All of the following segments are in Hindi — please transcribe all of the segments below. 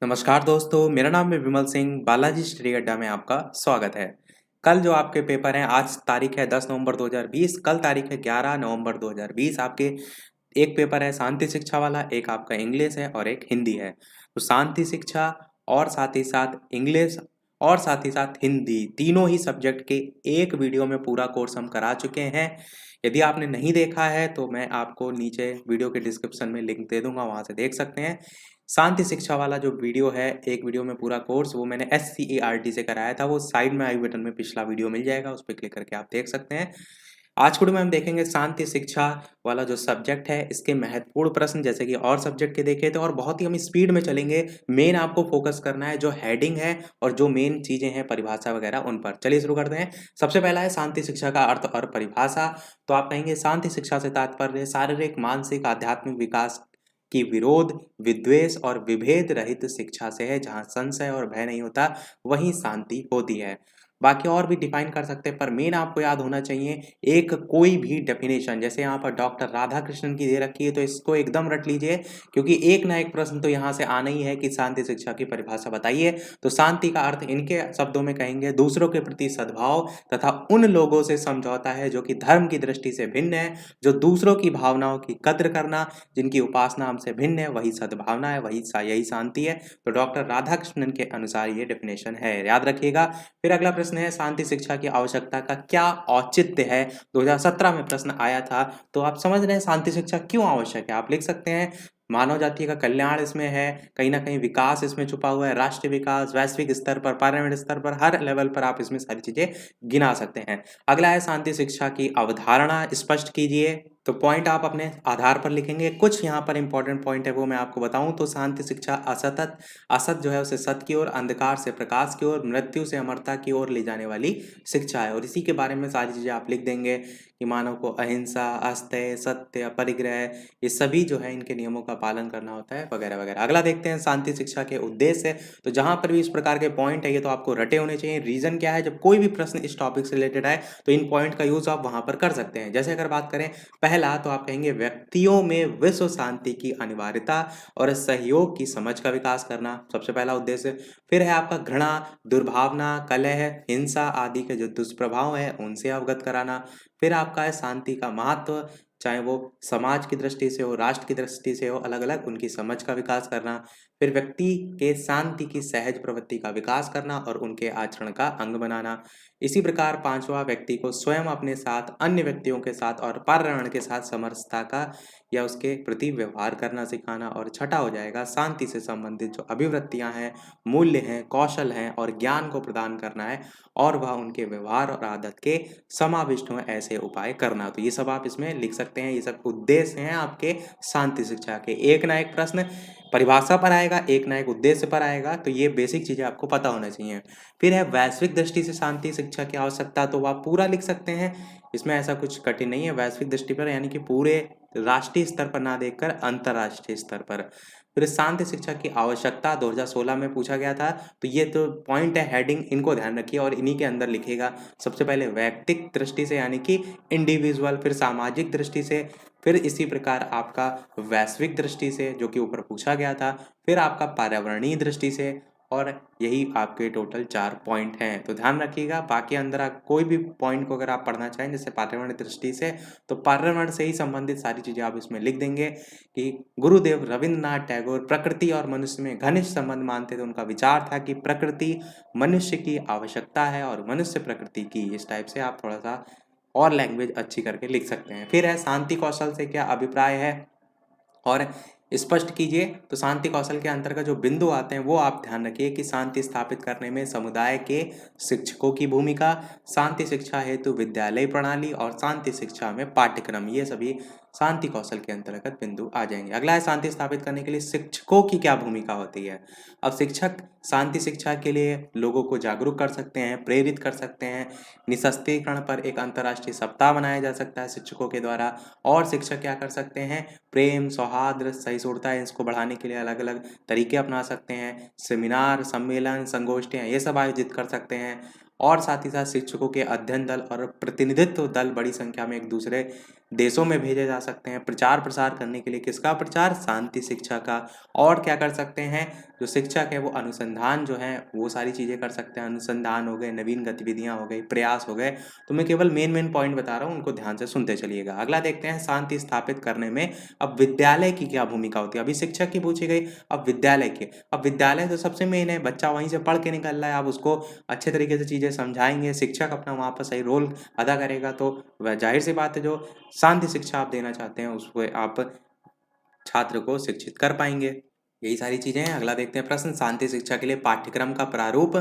नमस्कार दोस्तों, मेरा नाम है विमल सिंह। बालाजी स्टडी अड्डा में आपका स्वागत है। कल जो आपके पेपर हैं, आज तारीख है 10 नवंबर 2020, कल तारीख है 11 नवंबर 2020। आपके एक पेपर है शांति शिक्षा वाला, एक आपका इंग्लिश है और एक हिंदी है। तो शांति शिक्षा और साथ ही साथ इंग्लिश और साथ ही साथ हिंदी, तीनों ही सब्जेक्ट के एक वीडियो में पूरा कोर्स हम करा चुके हैं। यदि आपने नहीं देखा है तो मैं आपको नीचे वीडियो के डिस्क्रिप्शन में लिंक दे दूंगा, वहां से देख सकते हैं। शांति शिक्षा वाला जो वीडियो है, एक वीडियो में पूरा कोर्स, वो मैंने SCERT से कराया था। वो साइड में आई बटन में पिछला वीडियो मिल जाएगा, उस पर क्लिक करके आप देख सकते हैं। आज के वीडियो में हम देखेंगे शांति शिक्षा वाला जो सब्जेक्ट है, इसके महत्वपूर्ण प्रश्न जैसे कि और सब्जेक्ट के देखे थे, और बहुत ही हम स्पीड में चलेंगे। मेन आपको फोकस करना है जो हेडिंग है और जो मेन चीजें हैं, परिभाषा वगैरह, उन पर। चलिए शुरू करते हैं। सबसे पहला है शांति शिक्षा का अर्थ और परिभाषा। तो आप कहेंगे शांति शिक्षा से तात्पर्य शारीरिक, मानसिक, आध्यात्मिक विकास की विरोध, विद्वेष और विभेद रहित शिक्षा से है। जहाँ संशय और भय नहीं होता, वहीं शांति होती है। बाकी और भी डिफाइन कर सकते हैं, पर मेन आपको याद होना चाहिए एक कोई भी डेफिनेशन। जैसे यहाँ पर डॉक्टर राधाकृष्णन की दे रखी है, तो इसको एकदम रट लीजिए, क्योंकि एक ना एक प्रश्न तो यहाँ से आना ही है कि शांति शिक्षा की परिभाषा बताइए। तो शांति का अर्थ इनके शब्दों में कहेंगे दूसरों के प्रति सद्भाव तथा उन लोगों से समझौता है जो कि धर्म की दृष्टि से भिन्न है, जो दूसरों की भावनाओं की कद्र करना, जिनकी उपासना हमसे भिन्न है, वही सद्भावना है, यही शांति है। तो डॉक्टर राधाकृष्णन के अनुसार ये डेफिनेशन है, याद रखिएगा। फिर अगला प्रश्न है शांति शिक्षा की आवश्यकता का क्या औचित्य है। 2017 में प्रश्न आया था। तो आप समझ रहे हैं शांति शिक्षा क्यों आवश्यक है। आप लिख सकते हैं मानव जाति का कल्याण इसमें है, कहीं ना कहीं विकास इसमें छुपा हुआ है, राष्ट्रीय विकास, वैश्विक स्तर पर, पार्लियामेंट स्तर पर, हर लेवल पर आप इसमें सारी चीजें गिना सकते हैं। अगला है शांति शिक्षा की अवधारणा स्पष्ट कीजिए। तो पॉइंट आप अपने आधार पर लिखेंगे। कुछ यहाँ पर इंपॉर्टेंट पॉइंट है, वो मैं आपको बताऊं। तो शांति शिक्षा असत जो है उसे सत्य की ओर, अंधकार से प्रकाश की ओर, मृत्यु से अमरता की ओर ले जाने वाली शिक्षा है। और इसी के बारे में सारी चीजें आप लिख देंगे कि मानव को अहिंसा, अस्तेय, सत्य, परिग्रह, ये सभी जो है इनके नियमों का पालन करना होता है, वगैरह वगैरह। अगला देखते हैं शांति शिक्षा के उद्देश्य। तो जहां पर भी इस प्रकार के पॉइंट है, ये तो आपको रटे होने चाहिए। रीजन क्या है, जब कोई भी प्रश्न इस टॉपिक से रिलेटेड है तो इन पॉइंट का यूज आप वहां पर कर सकते हैं। जैसे अगर बात करें पहला, तो आप कहेंगे व्यक्तियों में विश्व शांति की अनिवार्यता और सहयोग की समझ का विकास करना, सबसे पहला उद्देश्य। फिर है आपका घृणा, दुर्भावना, कलह, हिंसा आदि के जो दुष्प्रभाव है उनसे अवगत कराना। फिर आपका है शांति का महत्व, चाहे वो समाज की दृष्टि से हो, राष्ट्र की दृष्टि से हो, अलग अलग उनकी समझ का विकास करना। फिर व्यक्ति के शांति की सहज प्रवृत्ति का विकास करना और उनके आचरण का अंग बनाना। इसी प्रकार पांचवा, व्यक्ति को स्वयं, अपने साथ, अन्य व्यक्तियों के साथ और पर्यावरण के साथ समरसता का या उसके प्रति व्यवहार करना सिखाना। और छठा हो जाएगा शांति से संबंधित जो अभिवृत्तियां हैं, मूल्य हैं, कौशल हैं और ज्ञान को प्रदान करना है, और वह उनके व्यवहार और आदत के समाविष्ट हो ऐसे उपाय करना। तो ये सब आप इसमें लिख सकते हैं। ये सब उद्देश्य हैं आपके शांति शिक्षा के। एक ना एक प्रश्न परिभाषा पर आएगा, एक ना एक उद्देश्य पर आएगा। तो ये बेसिक चीजें आपको पता होना चाहिए। फिर है वैश्विक दृष्टि से शांति शिक्षा की आवश्यकता। तो आप पूरा लिख सकते हैं, इसमें ऐसा कुछ कठिन नहीं है। वैश्विक दृष्टि पर यानी कि पूरे राष्ट्रीय स्तर पर ना देखकर अंतरराष्ट्रीय स्तर पर। फिर शांति शिक्षा की आवश्यकता 2016 में पूछा गया था। तो ये तो पॉइंट है, हेडिंग, इनको ध्यान रखिए और इन्हीं के अंदर लिखिएगा। सबसे पहले वैयक्तिक दृष्टि से यानी कि इंडिविजुअल, फिर सामाजिक दृष्टि से, फिर इसी प्रकार आपका वैश्विक दृष्टि से जो कि ऊपर पूछा गया था, फिर आपका पर्यावरणीय दृष्टि से, और यही आपके टोटल 4 पॉइंट हैं। तो ध्यान रखिएगा। बाकी अंदर आप कोई भी पॉइंट को अगर आप पढ़ना चाहें जैसे पर्यावरण दृष्टि से, तो पर्यावरण से ही संबंधित सारी चीजें आप इसमें लिख देंगे कि गुरुदेव रविन्द्रनाथ टैगोर प्रकृति और मनुष्य में घनिष्ठ संबंध मानते थे। उनका विचार था कि प्रकृति मनुष्य की आवश्यकता है और मनुष्य प्रकृति की। इस टाइप से आप थोड़ा सा और लैंग्वेज अच्छी करके लिख सकते हैं। फिर है शांति कौशल से क्या अभिप्राय है और स्पष्ट कीजिए। तो शांति कौशल के अंतर्गत जो बिंदु आते हैं वो आप ध्यान रखिए कि शांति स्थापित करने में समुदाय के शिक्षकों की भूमिका, शांति शिक्षा हेतु विद्यालय प्रणाली और शांति शिक्षा में पाठ्यक्रम, ये सभी शांति कौशल के अंतर्गत बिंदु आ जाएंगे। अगला है शांति स्थापित करने के लिए शिक्षकों की क्या भूमिका होती है। अब शिक्षक शांति शिक्षा के लिए लोगों को जागरूक कर सकते हैं, प्रेरित कर सकते हैं। निशस्त्रीकरण पर एक अंतर्राष्ट्रीय सप्ताह मनाया जा सकता है शिक्षकों के द्वारा। और शिक्षक क्या कर सकते हैं, प्रेम, सौहार्द, सहिष्णुता, इसको बढ़ाने के लिए अलग अलग तरीके अपना सकते हैं। सेमिनार, सम्मेलन, संगोष्ठियां, ये सब आयोजित कर सकते हैं। और साथ ही साथ शिक्षकों के अध्ययन दल और प्रतिनिधित्व दल बड़ी संख्या में एक दूसरे देशों में भेजे जा सकते हैं प्रचार प्रसार करने के लिए। किसका प्रचार? शांति शिक्षा का। और क्या कर सकते हैं? जो शिक्षक है वो अनुसंधान जो है वो सारी चीज़ें कर सकते हैं। अनुसंधान हो गए, नवीन गतिविधियां हो गई, प्रयास हो गए। तो मैं केवल मेन पॉइंट बता रहा हूँ, उनको ध्यान से सुनते चलिएगा। अगला देखते हैं, शांति स्थापित करने में अब विद्यालय की क्या भूमिका होती है। अभी शिक्षक की पूछी गई, अब विद्यालय की। अब विद्यालय तो सबसे मेन है, बच्चा वहीं से पढ़ के निकल रहा है, आप उसको अच्छे तरीके से चीज़ें समझाएंगे, शिक्षक अपना वहाँ पर सही रोल अदा करेगा, तो वह जाहिर सी बात है जो शांति शिक्षा आप देना चाहते हैं उसको आप छात्र को शिक्षित कर पाएंगे। यही सारी चीजें हैं। अगला देखते हैं प्रश्न, शांति शिक्षा के लिए पाठ्यक्रम का प्रारूप।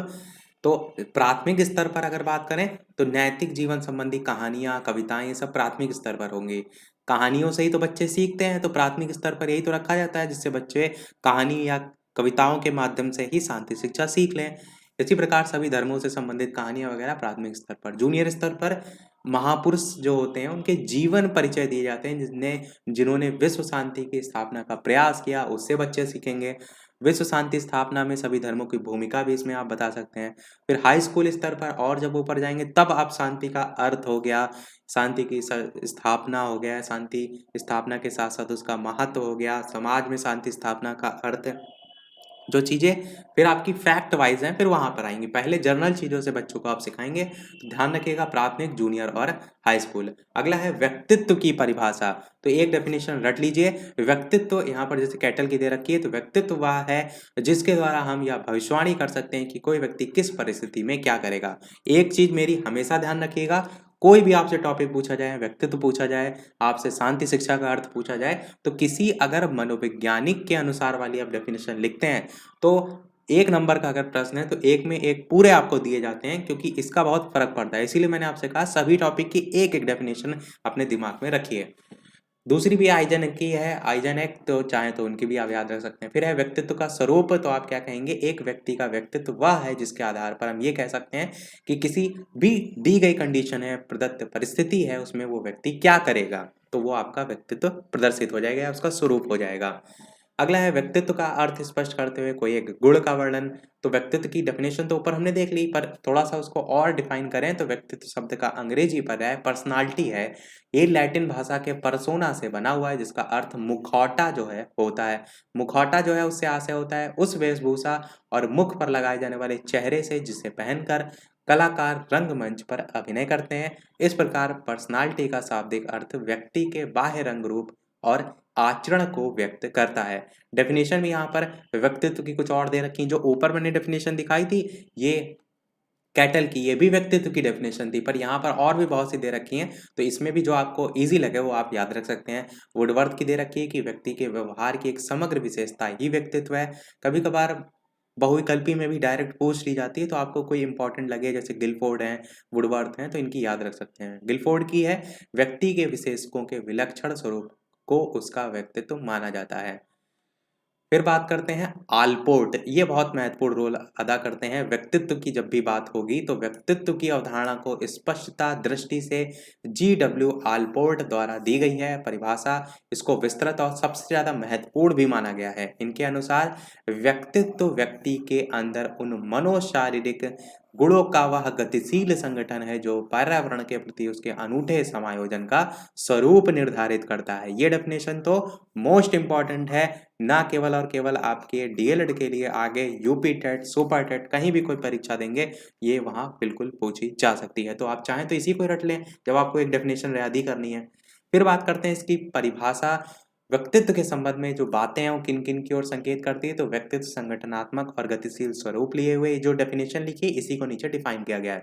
तो प्राथमिक स्तर पर अगर बात करें तो नैतिक जीवन संबंधी कहानियां, कविताएं, ये सब प्राथमिक स्तर पर होंगी। कहानियों से ही तो बच्चे सीखते हैं, तो प्राथमिक स्तर पर यही तो रखा जाता है जिससे बच्चे कहानी या कविताओं के माध्यम से ही शांति शिक्षा सीख लें। इसी प्रकार सभी धर्मों से संबंधित कहानियां वगैरह प्राथमिक स्तर पर। जूनियर स्तर पर महापुरुष जो होते हैं उनके जीवन परिचय दिए जाते हैं, जिन्होंने विश्व शांति की स्थापना का प्रयास किया, उससे बच्चे सीखेंगे। विश्व शांति स्थापना में सभी धर्मों की भूमिका भी इसमें आप बता सकते हैं। फिर हाई स्कूल स्तर पर और जब ऊपर जाएंगे तब आप शांति का अर्थ हो गया, शांति की स्थापना हो गया, शांति स्थापना के साथ साथ उसका महत्व हो गया, समाज में शांति स्थापना का अर्थ, जो चीज़ें फिर आपकी फैक्ट वाइज हैं फिर वहाँ पर आएंगी। पहले जर्नल चीज़ों से बच्चों को आप सिखाएंगे, तो ध्यान रखिएगा प्राथमिक, जूनियर और हाई स्कूल। अगला है व्यक्तित्व की परिभाषा। तो एक डेफिनेशन रट लीजिए, व्यक्तित्व यहाँ पर जैसे कैटल की दे रखी है, तो व्यक्तित्व वह है जिसके द्वारा हम यह भविष्यवाणी कर सकते हैं कि कोई व्यक्ति किस परिस्थिति में क्या करेगा। एक चीज मेरी हमेशा ध्यान रखिएगा, कोई भी आपसे टॉपिक पूछा जाए, व्यक्तित्व पूछा जाए, आपसे शांति शिक्षा का अर्थ पूछा जाए, तो किसी अगर मनोवैज्ञानिक के अनुसार वाली आप डेफिनेशन लिखते हैं तो एक नंबर का अगर प्रश्न है तो एक में एक पूरे आपको दिए जाते हैं, क्योंकि इसका बहुत फर्क पड़ता है। इसीलिए मैंने आपसे कहा सभी टॉपिक की एक एक डेफिनेशन अपने दिमाग में रखिए। दूसरी भी आइजन की है, आइजन एक, तो चाहे तो उनकी भी आप याद रख सकते हैं। फिर है व्यक्तित्व का स्वरूप। तो आप क्या कहेंगे, एक व्यक्ति का व्यक्तित्व वह है जिसके आधार पर हम ये कह सकते हैं कि किसी भी दी गई कंडीशन है, प्रदत्त परिस्थिति है, उसमें वो व्यक्ति क्या करेगा, तो वो आपका व्यक्तित्व प्रदर्शित हो जाएगा, उसका स्वरूप हो जाएगा। अगला है व्यक्तित्व का अर्थ स्पष्ट करते हुए कोई एक गुण का वर्णन। तो व्यक्तित्व की डेफिनेशन तो ऊपर हमने देख ली, पर थोड़ा सा उसको और डिफाइन करें तो व्यक्तित्व शब्द का अंग्रेजी पर्याय पर्सनालिटी है। ये लैटिन भाषा के परसोना से बना हुआ है, जिसका अर्थ मुखौटा जो है होता है। मुखौटा जो है उससे आशय होता है उस वेशभूषा और मुख पर लगाए जाने वाले चेहरे से जिसे पहनकर कलाकार रंगमंच पर अभिनय करते हैं। इस प्रकार पर्सनालिटी का शाब्दिक अर्थ व्यक्ति के बाह्य रंग रूप और आचरण को व्यक्त करता है। डेफिनेशन भी यहाँ पर व्यक्तित्व की कुछ और दे रखी, जो ऊपर मैंने डेफिनेशन दिखाई थी ये कैटल की, ये भी व्यक्तित्व की डेफिनेशन थी, पर यहाँ पर और भी बहुत सी दे रखी हैं, तो इसमें भी जो आपको इजी लगे वो आप याद रख सकते हैं। वुडवर्थ की दे रखी है कि व्यक्ति के व्यवहार की एक समग्र विशेषता ही व्यक्तित्व है। कभी कभार बहुविकल्पी में भी डायरेक्ट पूछ ली जाती है, तो आपको कोई इंपॉर्टेंट लगे जैसे गिलफोर्ड हैं, वुडवर्थ हैं, तो इनकी याद रख सकते हैं। गिलफोर्ड की है, व्यक्ति के विशेषकों के विलक्षण स्वरूप को उसका व्यक्तित्व माना जाता है। फिर बात करते हैं आलपोर्ट, ये बहुत महत्वपूर्ण रोल अदा करते हैं। व्यक्तित्व की जब भी बात होगी तो व्यक्तित्व की अवधारणा को स्पष्टता दृष्टि से GW आलपोर्ट द्वारा दी गई है परिभाषा। इसको विस्तृत और सबसे ज्यादा महत्वपूर्ण भी माना गया है। इनके अनुसार व्यक्तित्व व्यक्ति के अंदर उन मनोशारीरिक गुणों का वह गतिशील संगठन है जो पर्यावरण के प्रति उसके अनूठे समायोजन का स्वरूप निर्धारित करता है। ये डेफिनेशन तो मोस्ट इंपॉर्टेंट है, ना केवल और केवल आपके DLED के लिए, आगे यूपी टेट, सुपर टेट कहीं भी कोई परीक्षा देंगे ये वहां बिल्कुल पूछी जा सकती है। तो आप चाहें तो इसी को रट लें जब आपको एक डेफिनेशन याद ही करनी है। फिर बात करते हैं इसकी परिभाषा। व्यक्तित्व के संबंध में जो बातें हैं वो किन किन की ओर संकेत करती है, तो व्यक्तित्व संगठनात्मक और गतिशील स्वरूप लिए हुए, जो डेफिनेशन लिखी इसी को नीचे डिफाइन किया गया है।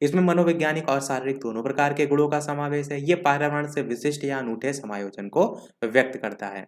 इसमें मनोवैज्ञानिक और शारीरिक दोनों प्रकार के गुणों का समावेश है। ये पर्यावरण से विशिष्ट या अनूठे समायोजन को व्यक्त करता है।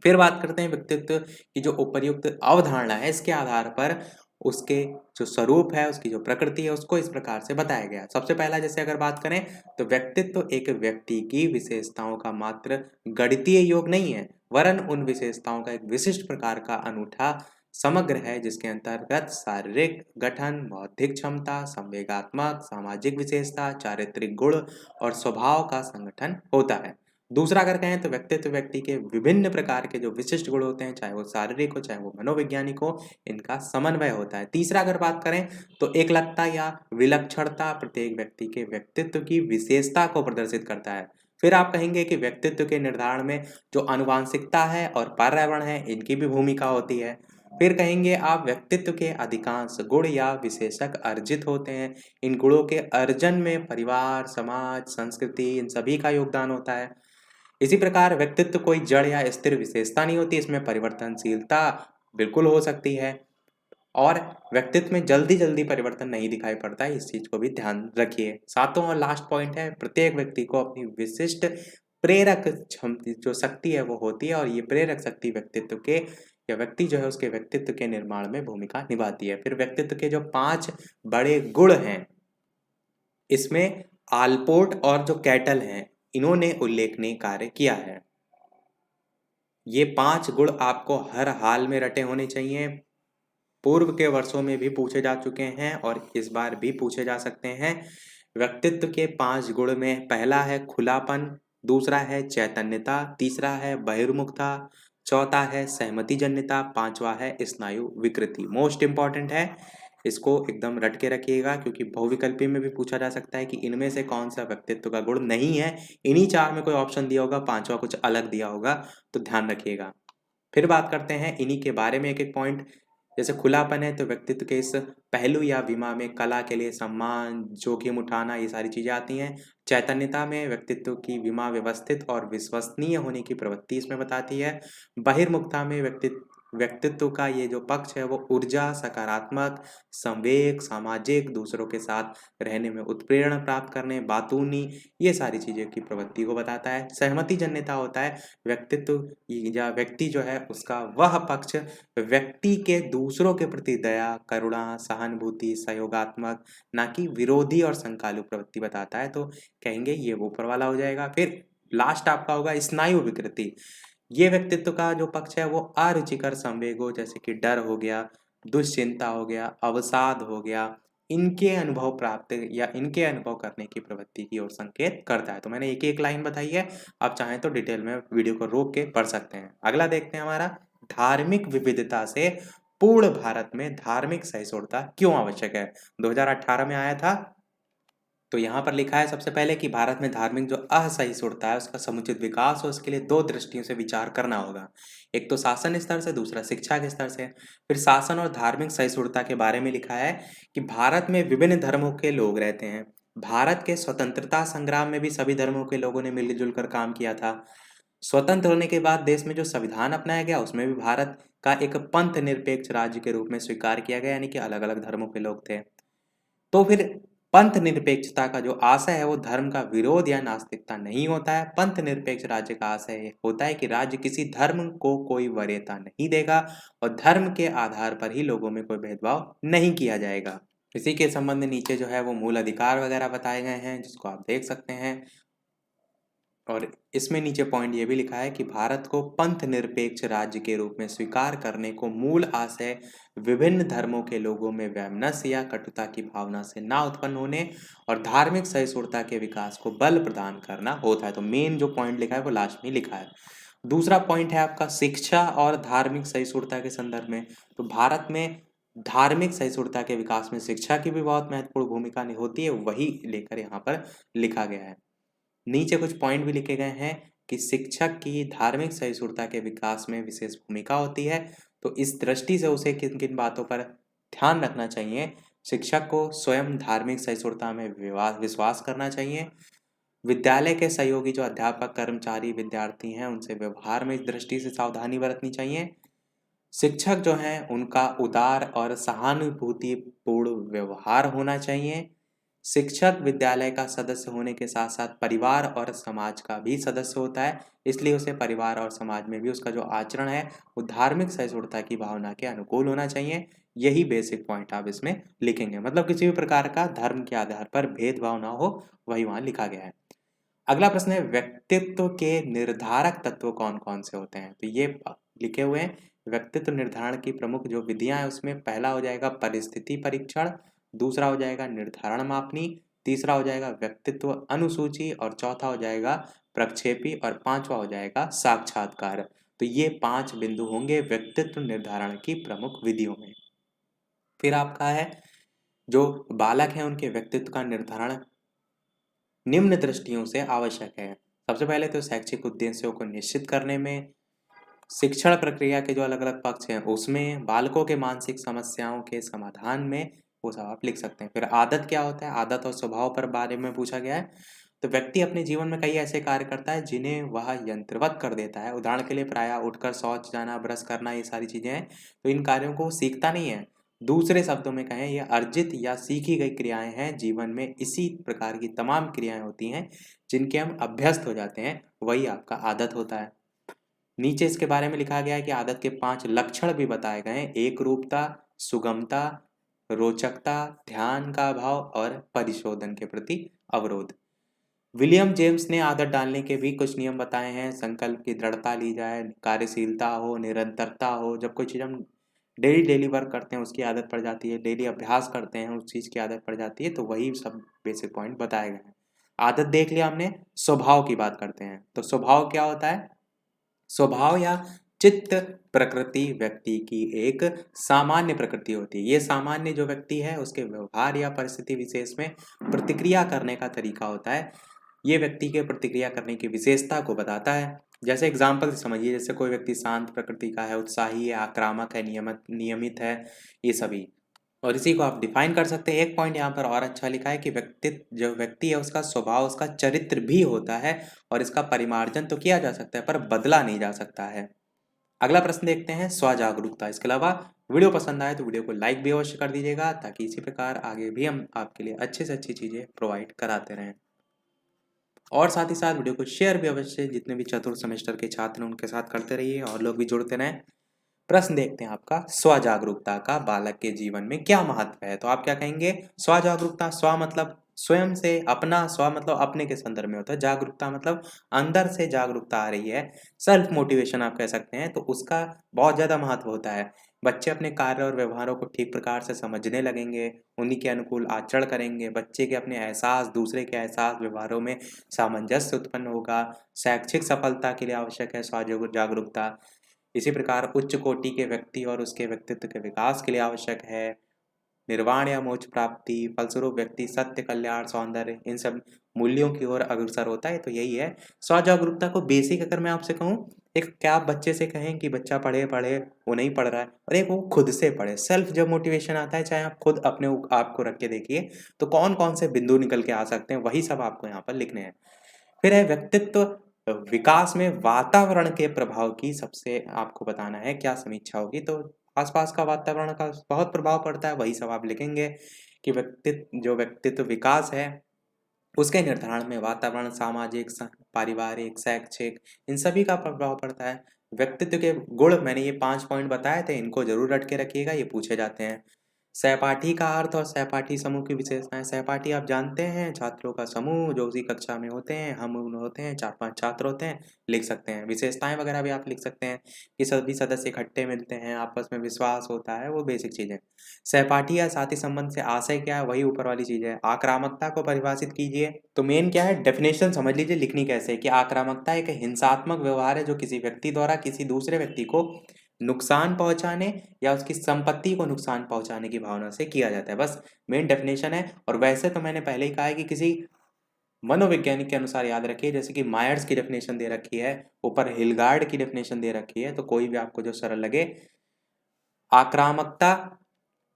फिर बात करते हैं व्यक्तित्व की जो उपर्युक्त अवधारणा है, इसके आधार पर उसके जो स्वरूप है, उसकी जो प्रकृति है, उसको इस प्रकार से बताया गया। सबसे पहला जैसे अगर बात करें तो व्यक्तित्व एक व्यक्ति की विशेषताओं का मात्र गणितीय योग नहीं है, वरन उन विशेषताओं का एक विशिष्ट प्रकार का अनूठा समग्र है, जिसके अंतर्गत शारीरिक गठन, बौद्धिक क्षमता, संवेगात्मक, सामाजिक विशेषता, चारित्रिक गुण और स्वभाव का संगठन होता है। दूसरा अगर कहें तो व्यक्तित्व व्यक्ति के विभिन्न प्रकार के जो विशिष्ट गुण होते हैं, चाहे वो शारीरिक हो चाहे वो मनोवैज्ञानिक हो, इनका समन्वय होता है। तीसरा अगर बात करें तो एकलता या विलक्षणता प्रत्येक व्यक्ति के व्यक्तित्व की विशेषता को प्रदर्शित करता है। फिर आप कहेंगे कि व्यक्तित्व के निर्धारण में जो आनुवांशिकता है और पर्यावरण है, इनकी भी भूमिका होती है। फिर कहेंगे आप व्यक्तित्व के अधिकांश गुण या विशेषक अर्जित होते हैं। इन गुणों के अर्जन में परिवार, समाज, संस्कृति, इन सभी का योगदान होता है। इसी प्रकार व्यक्तित्व कोई जड़ या स्थिर विशेषता नहीं होती, इसमें परिवर्तनशीलता बिल्कुल हो सकती है और व्यक्तित्व में जल्दी जल्दी परिवर्तन नहीं दिखाई पड़ता है, इस चीज को भी ध्यान रखिए। सातवां और लास्ट पॉइंट है, प्रत्येक व्यक्ति को अपनी विशिष्ट प्रेरक क्षमता जो शक्ति है वो होती है और ये प्रेरक शक्ति व्यक्तित्व के या व्यक्ति जो है उसके व्यक्तित्व के निर्माण में भूमिका निभाती है। फिर व्यक्तित्व के जो 5 बड़े गुण हैं, इसमें आलपोर्ट और जो कैटल हैं, इन्होंने उल्लेखनीय कार्य किया है। ये 5 गुण आपको हर हाल में रटे होने चाहिए। पूर्व के वर्षों में भी पूछे जा चुके हैं और इस बार भी पूछे जा सकते हैं। व्यक्तित्व के 5 गुण में पहला है खुलापन, दूसरा है चैतन्यता, तीसरा है बहिर्मुखता, चौथा है सहमतिजन्यता, पांचवा है स्नायु विकृति। मोस्ट इंपॉर्टेंट है, इसको एकदम रट के रखिएगा क्योंकि बहुविकल्पी में भी पूछा जा सकता है कि इनमें से कौन सा व्यक्तित्व का गुण नहीं है। इन्हीं 4 में कोई ऑप्शन दिया होगा, पांचवा कुछ अलग दिया होगा, तो ध्यान रखिएगा। फिर बात करते हैं इन्हीं के बारे में एक एक पॉइंट। जैसे खुलापन है तो व्यक्तित्व के इस पहलू या विमा में कला के लिए सम्मान, जोखिम उठाना, ये सारी चीजें आती हैं। चैतन्यता में व्यक्तित्व की विमा व्यवस्थित और विश्वसनीय होने की प्रवृत्ति इसमें बताती है। बहिर्मुखता में व्यक्तित्व का ये जो पक्ष है वो ऊर्जा, सकारात्मक, संवेग, सामाजिक, दूसरों के साथ रहने में उत्प्रेरणा प्राप्त करने, बातूनी, ये सारी चीजें की प्रवृत्ति को बताता है। सहमति जन्यता होता है व्यक्तित्व या व्यक्ति जो है उसका वह पक्ष व्यक्ति के दूसरों के प्रति दया, करुणा, सहानुभूति, सहयोगात्मक, ना कि विरोधी और संकालु प्रवृत्ति बताता है, तो कहेंगे ये वो ऊपर वाला हो जाएगा। फिर लास्ट आपका होगा स्नायु विकृति। ये व्यक्तित्व का जो पक्ष है वो अरुचिकर संवेगों जैसे कि डर हो गया, दुश्चिंता हो गया, अवसाद हो गया, इनके अनुभव प्राप्त या इनके अनुभव करने की प्रवृत्ति की ओर संकेत करता है। तो मैंने एक एक लाइन बताई है, आप चाहें तो डिटेल में वीडियो को रोक के पढ़ सकते हैं। अगला देखते हैं हमारा, धार्मिक विविधता से पूर्ण भारत में धार्मिक सहिष्णुता क्यों आवश्यक है। 2018 में आया था, तो यहाँ पर लिखा है सबसे पहले कि भारत में धार्मिक जो असहिष्णुता है उसका समुचित विकास हो, उसके लिए 2 दृष्टियों से विचार करना होगा। एक तो शासन स्तर से, दूसरा शिक्षा के स्तर से। फिर शासन और धार्मिक सहिष्णुता के बारे में लिखा है कि भारत में विभिन्न धर्मों के लोग रहते हैं। भारत के स्वतंत्रता संग्राम में भी सभी धर्मों के लोगों ने मिलजुल कर काम किया था। स्वतंत्र होने के बाद देश में जो संविधान अपनाया गया उसमें भी भारत का एक पंथ निरपेक्ष राज्य के रूप में स्वीकार किया गया, यानी कि अलग अलग धर्मों के लोग थे। तो फिर पंथ निरपेक्षता का जो आशय है वो धर्म का विरोध या नास्तिकता नहीं होता है। पंथ निरपेक्ष राज्य का आशय होता है कि राज्य किसी धर्म को कोई वरीयता नहीं देगा और धर्म के आधार पर ही लोगों में कोई भेदभाव नहीं किया जाएगा। इसी के संबंध में नीचे जो है वो मूल अधिकार वगैरह बताए गए हैं, जिसको आप देख सकते हैं। और इसमें नीचे पॉइंट ये भी लिखा है कि भारत को पंथ निरपेक्ष राज्य के रूप में स्वीकार करने को मूल आशय विभिन्न धर्मों के लोगों में वैमनस्य या कटुता की भावना से ना उत्पन्न होने और धार्मिक सहिष्णुता के विकास को बल प्रदान करना होता है। तो मेन जो पॉइंट लिखा है वो लास्ट में लिखा है। दूसरा पॉइंट है आपका शिक्षा और धार्मिक सहिष्णुता के संदर्भ में। तो भारत में धार्मिक सहिष्णुता के विकास में शिक्षा की भी बहुत महत्वपूर्ण भूमिका होती है, वही लेकर यहाँ पर लिखा गया है। नीचे कुछ पॉइंट भी लिखे गए हैं कि शिक्षक की धार्मिक सहिष्णुता के विकास में विशेष भूमिका होती है। तो इस दृष्टि से उसे किन किन बातों पर ध्यान रखना चाहिए। शिक्षक को स्वयं धार्मिक सहिष्णुता में विश्वास करना चाहिए। विद्यालय के सहयोगी जो अध्यापक, कर्मचारी, विद्यार्थी हैं उनसे व्यवहार में इस दृष्टि से सावधानी बरतनी चाहिए। शिक्षक जो हैं उनका उदार और सहानुभूतिपूर्ण व्यवहार होना चाहिए। शिक्षक विद्यालय का सदस्य होने के साथ साथ परिवार और समाज का भी सदस्य होता है, इसलिए उसे परिवार और समाज में भी उसका जो आचरण है वो धार्मिक सहिष्णुता की भावना के अनुकूल होना चाहिए। यही बेसिक पॉइंट आप इसमें लिखेंगे, मतलब किसी भी प्रकार का धर्म के आधार पर भेदभाव ना हो, वही वहां लिखा गया है। अगला प्रश्न है व्यक्तित्व के निर्धारक तत्व कौन कौन से होते हैं। तो ये लिखे हुए हैं व्यक्तित्व निर्धारण की प्रमुख जो विधियां हैं उसमें पहला हो जाएगा परिस्थिति परीक्षण, दूसरा हो जाएगा निर्धारण मापनी, तीसरा हो जाएगा व्यक्तित्व अनुसूची और चौथा हो जाएगा प्रक्षेपी और पांचवा हो जाएगा साक्षात्कार। तो ये 5 बिंदु होंगे व्यक्तित्व निर्धारण की प्रमुख विधियों में। फिर आपका है जो बालक है उनके व्यक्तित्व का निर्धारण निम्न दृष्टियों से आवश्यक है। सबसे पहले तो शैक्षिक उद्देश्यों को निश्चित करने में, शिक्षण प्रक्रिया के जो अलग अलग पक्ष हैं उसमें, बालकों के मानसिक समस्याओं के समाधान में, वो सब आप लिख सकते हैं। फिर आदत क्या होता है, आदत और स्वभाव पर बारे में पूछा गया है। तो व्यक्ति अपने जीवन में कई ऐसे कार्य करता है जिन्हें वह यंत्रवत कर देता है। उदाहरण के लिए प्रायः उठकर शौच जाना, ब्रश करना, ये सारी चीजें हैं। तो इन कार्यों को सीखता नहीं है। दूसरे शब्दों में कहें, ये अर्जित या सीखी गई क्रियाएं हैं। जीवन में इसी प्रकार की तमाम क्रियाएं होती हैं जिनके हम अभ्यस्त हो जाते हैं, वही आपका आदत होता है। नीचे इसके बारे में लिखा गया है कि आदत के 5 लक्षण भी बताए गए हैं: एक रूपता, सुगमता, रोचकता, ध्यान का अभाव और परिशोधन के प्रति अवरोध। विलियम जेम्स ने आदत डालने के भी कुछ नियम बताए हैं। संकल्प की दृढ़ता ली जाए, कार्यशीलता हो, निरंतरता हो। जब कोई चीज़ हम डेली डेली वर्क करते हैं उसकी आदत पड़ जाती है, डेली अभ्यास करते हैं उस चीज़ की आदत पड़ जाती है। तो वही सब बेसिक पॉइंट बताए गए हैं। आदत देख लिया हमने। स्वभाव की बात करते हैं। तो स्वभाव क्या होता है? स्वभाव या चित्त प्रकृति व्यक्ति की एक सामान्य प्रकृति होती है। ये सामान्य जो व्यक्ति है उसके व्यवहार या परिस्थिति विशेष में प्रतिक्रिया करने का तरीका होता है। ये व्यक्ति के प्रतिक्रिया करने की विशेषता को बताता है। जैसे एग्जाम्पल समझिए, जैसे कोई व्यक्ति शांत प्रकृति का है, उत्साही है, आक्रामक है, नियमित है, ये सभी। और इसी को आप डिफाइन कर सकते हैं। एक पॉइंट यहाँ पर और अच्छा लिखा है कि जो व्यक्ति है उसका स्वभाव, उसका चरित्र भी होता है और इसका परिमार्जन तो किया जा सकता है पर बदला नहीं जा सकता है। अगला प्रश्न देखते हैं, स्वजागरूकता। इसके अलावा वीडियो पसंद आए तो वीडियो को लाइक भी अवश्य कर दीजिएगा ताकि इसी प्रकार आगे भी हम आपके लिए अच्छे से अच्छी चीजें प्रोवाइड कराते रहें। और साथ ही साथ वीडियो को शेयर भी अवश्य जितने भी चतुर्थ सेमेस्टर के छात्र हैं उनके साथ करते रहिए और लोग भी जुड़ते रहें। प्रश्न देखते हैं आपका, स्वजागरूकता का बालक के जीवन में क्या महत्व है। तो आप क्या कहेंगे? स्वजागरूकता, स्व मतलब स्वयं से, अपना, स्व मतलब अपने के संदर्भ में होता है, जागरूकता मतलब अंदर से जागरूकता आ रही है, सेल्फ मोटिवेशन आप कह सकते हैं। तो उसका बहुत ज्यादा महत्व होता है। बच्चे अपने कार्य और व्यवहारों को ठीक प्रकार से समझने लगेंगे, उन्हीं के अनुकूल आचरण करेंगे। बच्चे के अपने एहसास, दूसरे के एहसास, व्यवहारों में सामंजस्य उत्पन्न होगा। शैक्षिक सफलता के लिए आवश्यक है स्व जागरूकता। इसी प्रकार उच्च कोटि के व्यक्ति और उसके व्यक्तित्व के विकास के लिए आवश्यक है। निर्वाण या मोक्ष प्राप्ति, फलस्वरूप व्यक्ति सत्य, कल्याण, सौंदर्य, इन सब मूल्यों की ओर अग्रसर होता है। तो यही है स्व जागरूकता को बेसिक अगर मैं आपसे कहूँ, एक क्या आप बच्चे से कहें कि बच्चा पढ़े पढ़े, वो नहीं पढ़ रहा है, और एक वो खुद से पढ़े। सेल्फ जब मोटिवेशन आता है, चाहे आप खुद अपने आप को रख के देखिए तो कौन कौन से बिंदु निकल के आ सकते हैं, वही सब आपको यहाँ पर लिखने हैं। फिर है व्यक्तित्व विकास में वातावरण के प्रभाव की सबसे आपको बताना है क्या समीक्षा होगी। तो आसपास का वातावरण का बहुत प्रभाव पड़ता है, वही सब आप लिखेंगे कि व्यक्तित्व विकास है उसके निर्धारण में वातावरण, सामाजिक, पारिवारिक, शैक्षिक, इन सभी का प्रभाव पड़ता है। व्यक्तित्व के गुण मैंने ये 5 पॉइंट बताए थे, इनको जरूर रट के रखिएगा, ये पूछे जाते हैं। सहपाठी का अर्थ और सहपाठी समूह की विशेषताएं। सहपाठी आप जानते हैं, छात्रों का समूह जो उसी कक्षा में होते हैं, हम होते हैं, 4-5 छात्र होते हैं, लिख सकते हैं। विशेषताएं वगैरह भी आप लिख सकते हैं कि सभी सदस्य इकट्ठे मिलते हैं, आपस में विश्वास होता है, वो बेसिक चीजें। सहपाठी या साथी संबंध से आशय क्या है, वही ऊपर वाली चीज है। आक्रामकता को परिभाषित कीजिए। तो मेन क्या है, डेफिनेशन समझ लीजिए, लिखनी कैसे है कि आक्रामकता एक हिंसात्मक व्यवहार है जो किसी व्यक्ति द्वारा किसी दूसरे व्यक्ति को नुकसान पहुंचाने या उसकी संपत्ति को नुकसान पहुंचाने की भावना से किया जाता है। बस मेन डेफिनेशन है। और वैसे तो मैंने पहले ही कहा है कि किसी मनोवैज्ञानिक के अनुसार याद रखिए, जैसे कि मायर्स की डेफिनेशन दे रखी है, ऊपर हिलगार्ड की डेफिनेशन दे रखी है, तो कोई भी आपको जो सरल लगे। आक्रामकता,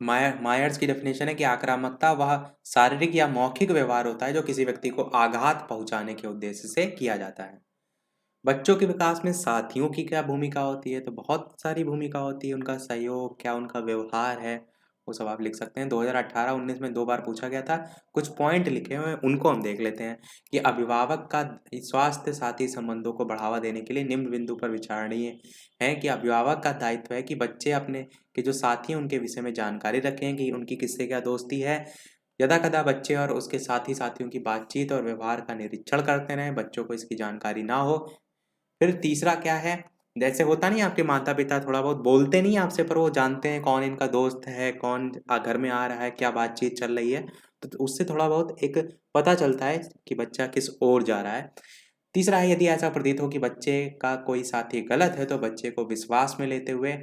मायर्स की डेफिनेशन है कि आक्रामकता वह शारीरिक या मौखिक व्यवहार होता है जो किसी व्यक्ति को आघात पहुंचाने के उद्देश्य से किया जाता है। बच्चों के विकास में साथियों की क्या भूमिका होती है, तो बहुत सारी भूमिका होती है। उनका सहयोग क्या, उनका व्यवहार है, वो सब आप लिख सकते हैं। 2018-19 में 2 बार पूछा गया था। कुछ पॉइंट लिखे हुए हैं, उनको हम देख लेते हैं कि अभिभावक का स्वास्थ्य साथी संबंधों को बढ़ावा देने के लिए निम्न बिंदु पर विचारणीय है कि अभिभावक का दायित्व है कि बच्चे अपने के जो साथी हैं उनके विषय में जानकारी रखें कि उनकी किससे क्या दोस्ती है। यदा कदा बच्चे और उसके साथियों की बातचीत और व्यवहार का निरीक्षण करते रहें, बच्चों को इसकी जानकारी ना हो। फिर तीसरा क्या है, जैसे होता नहीं आपके माता पिता थोड़ा बहुत बोलते नहीं आपसे, पर वो जानते हैं कौन इनका दोस्त है, कौन घर में आ रहा है, क्या बातचीत चल रही है, तो उससे थोड़ा बहुत एक पता चलता है कि बच्चा किस ओर जा रहा है। तीसरा है, यदि ऐसा प्रतीत हो कि बच्चे का कोई साथी गलत है तो बच्चे को विश्वास में लेते हुए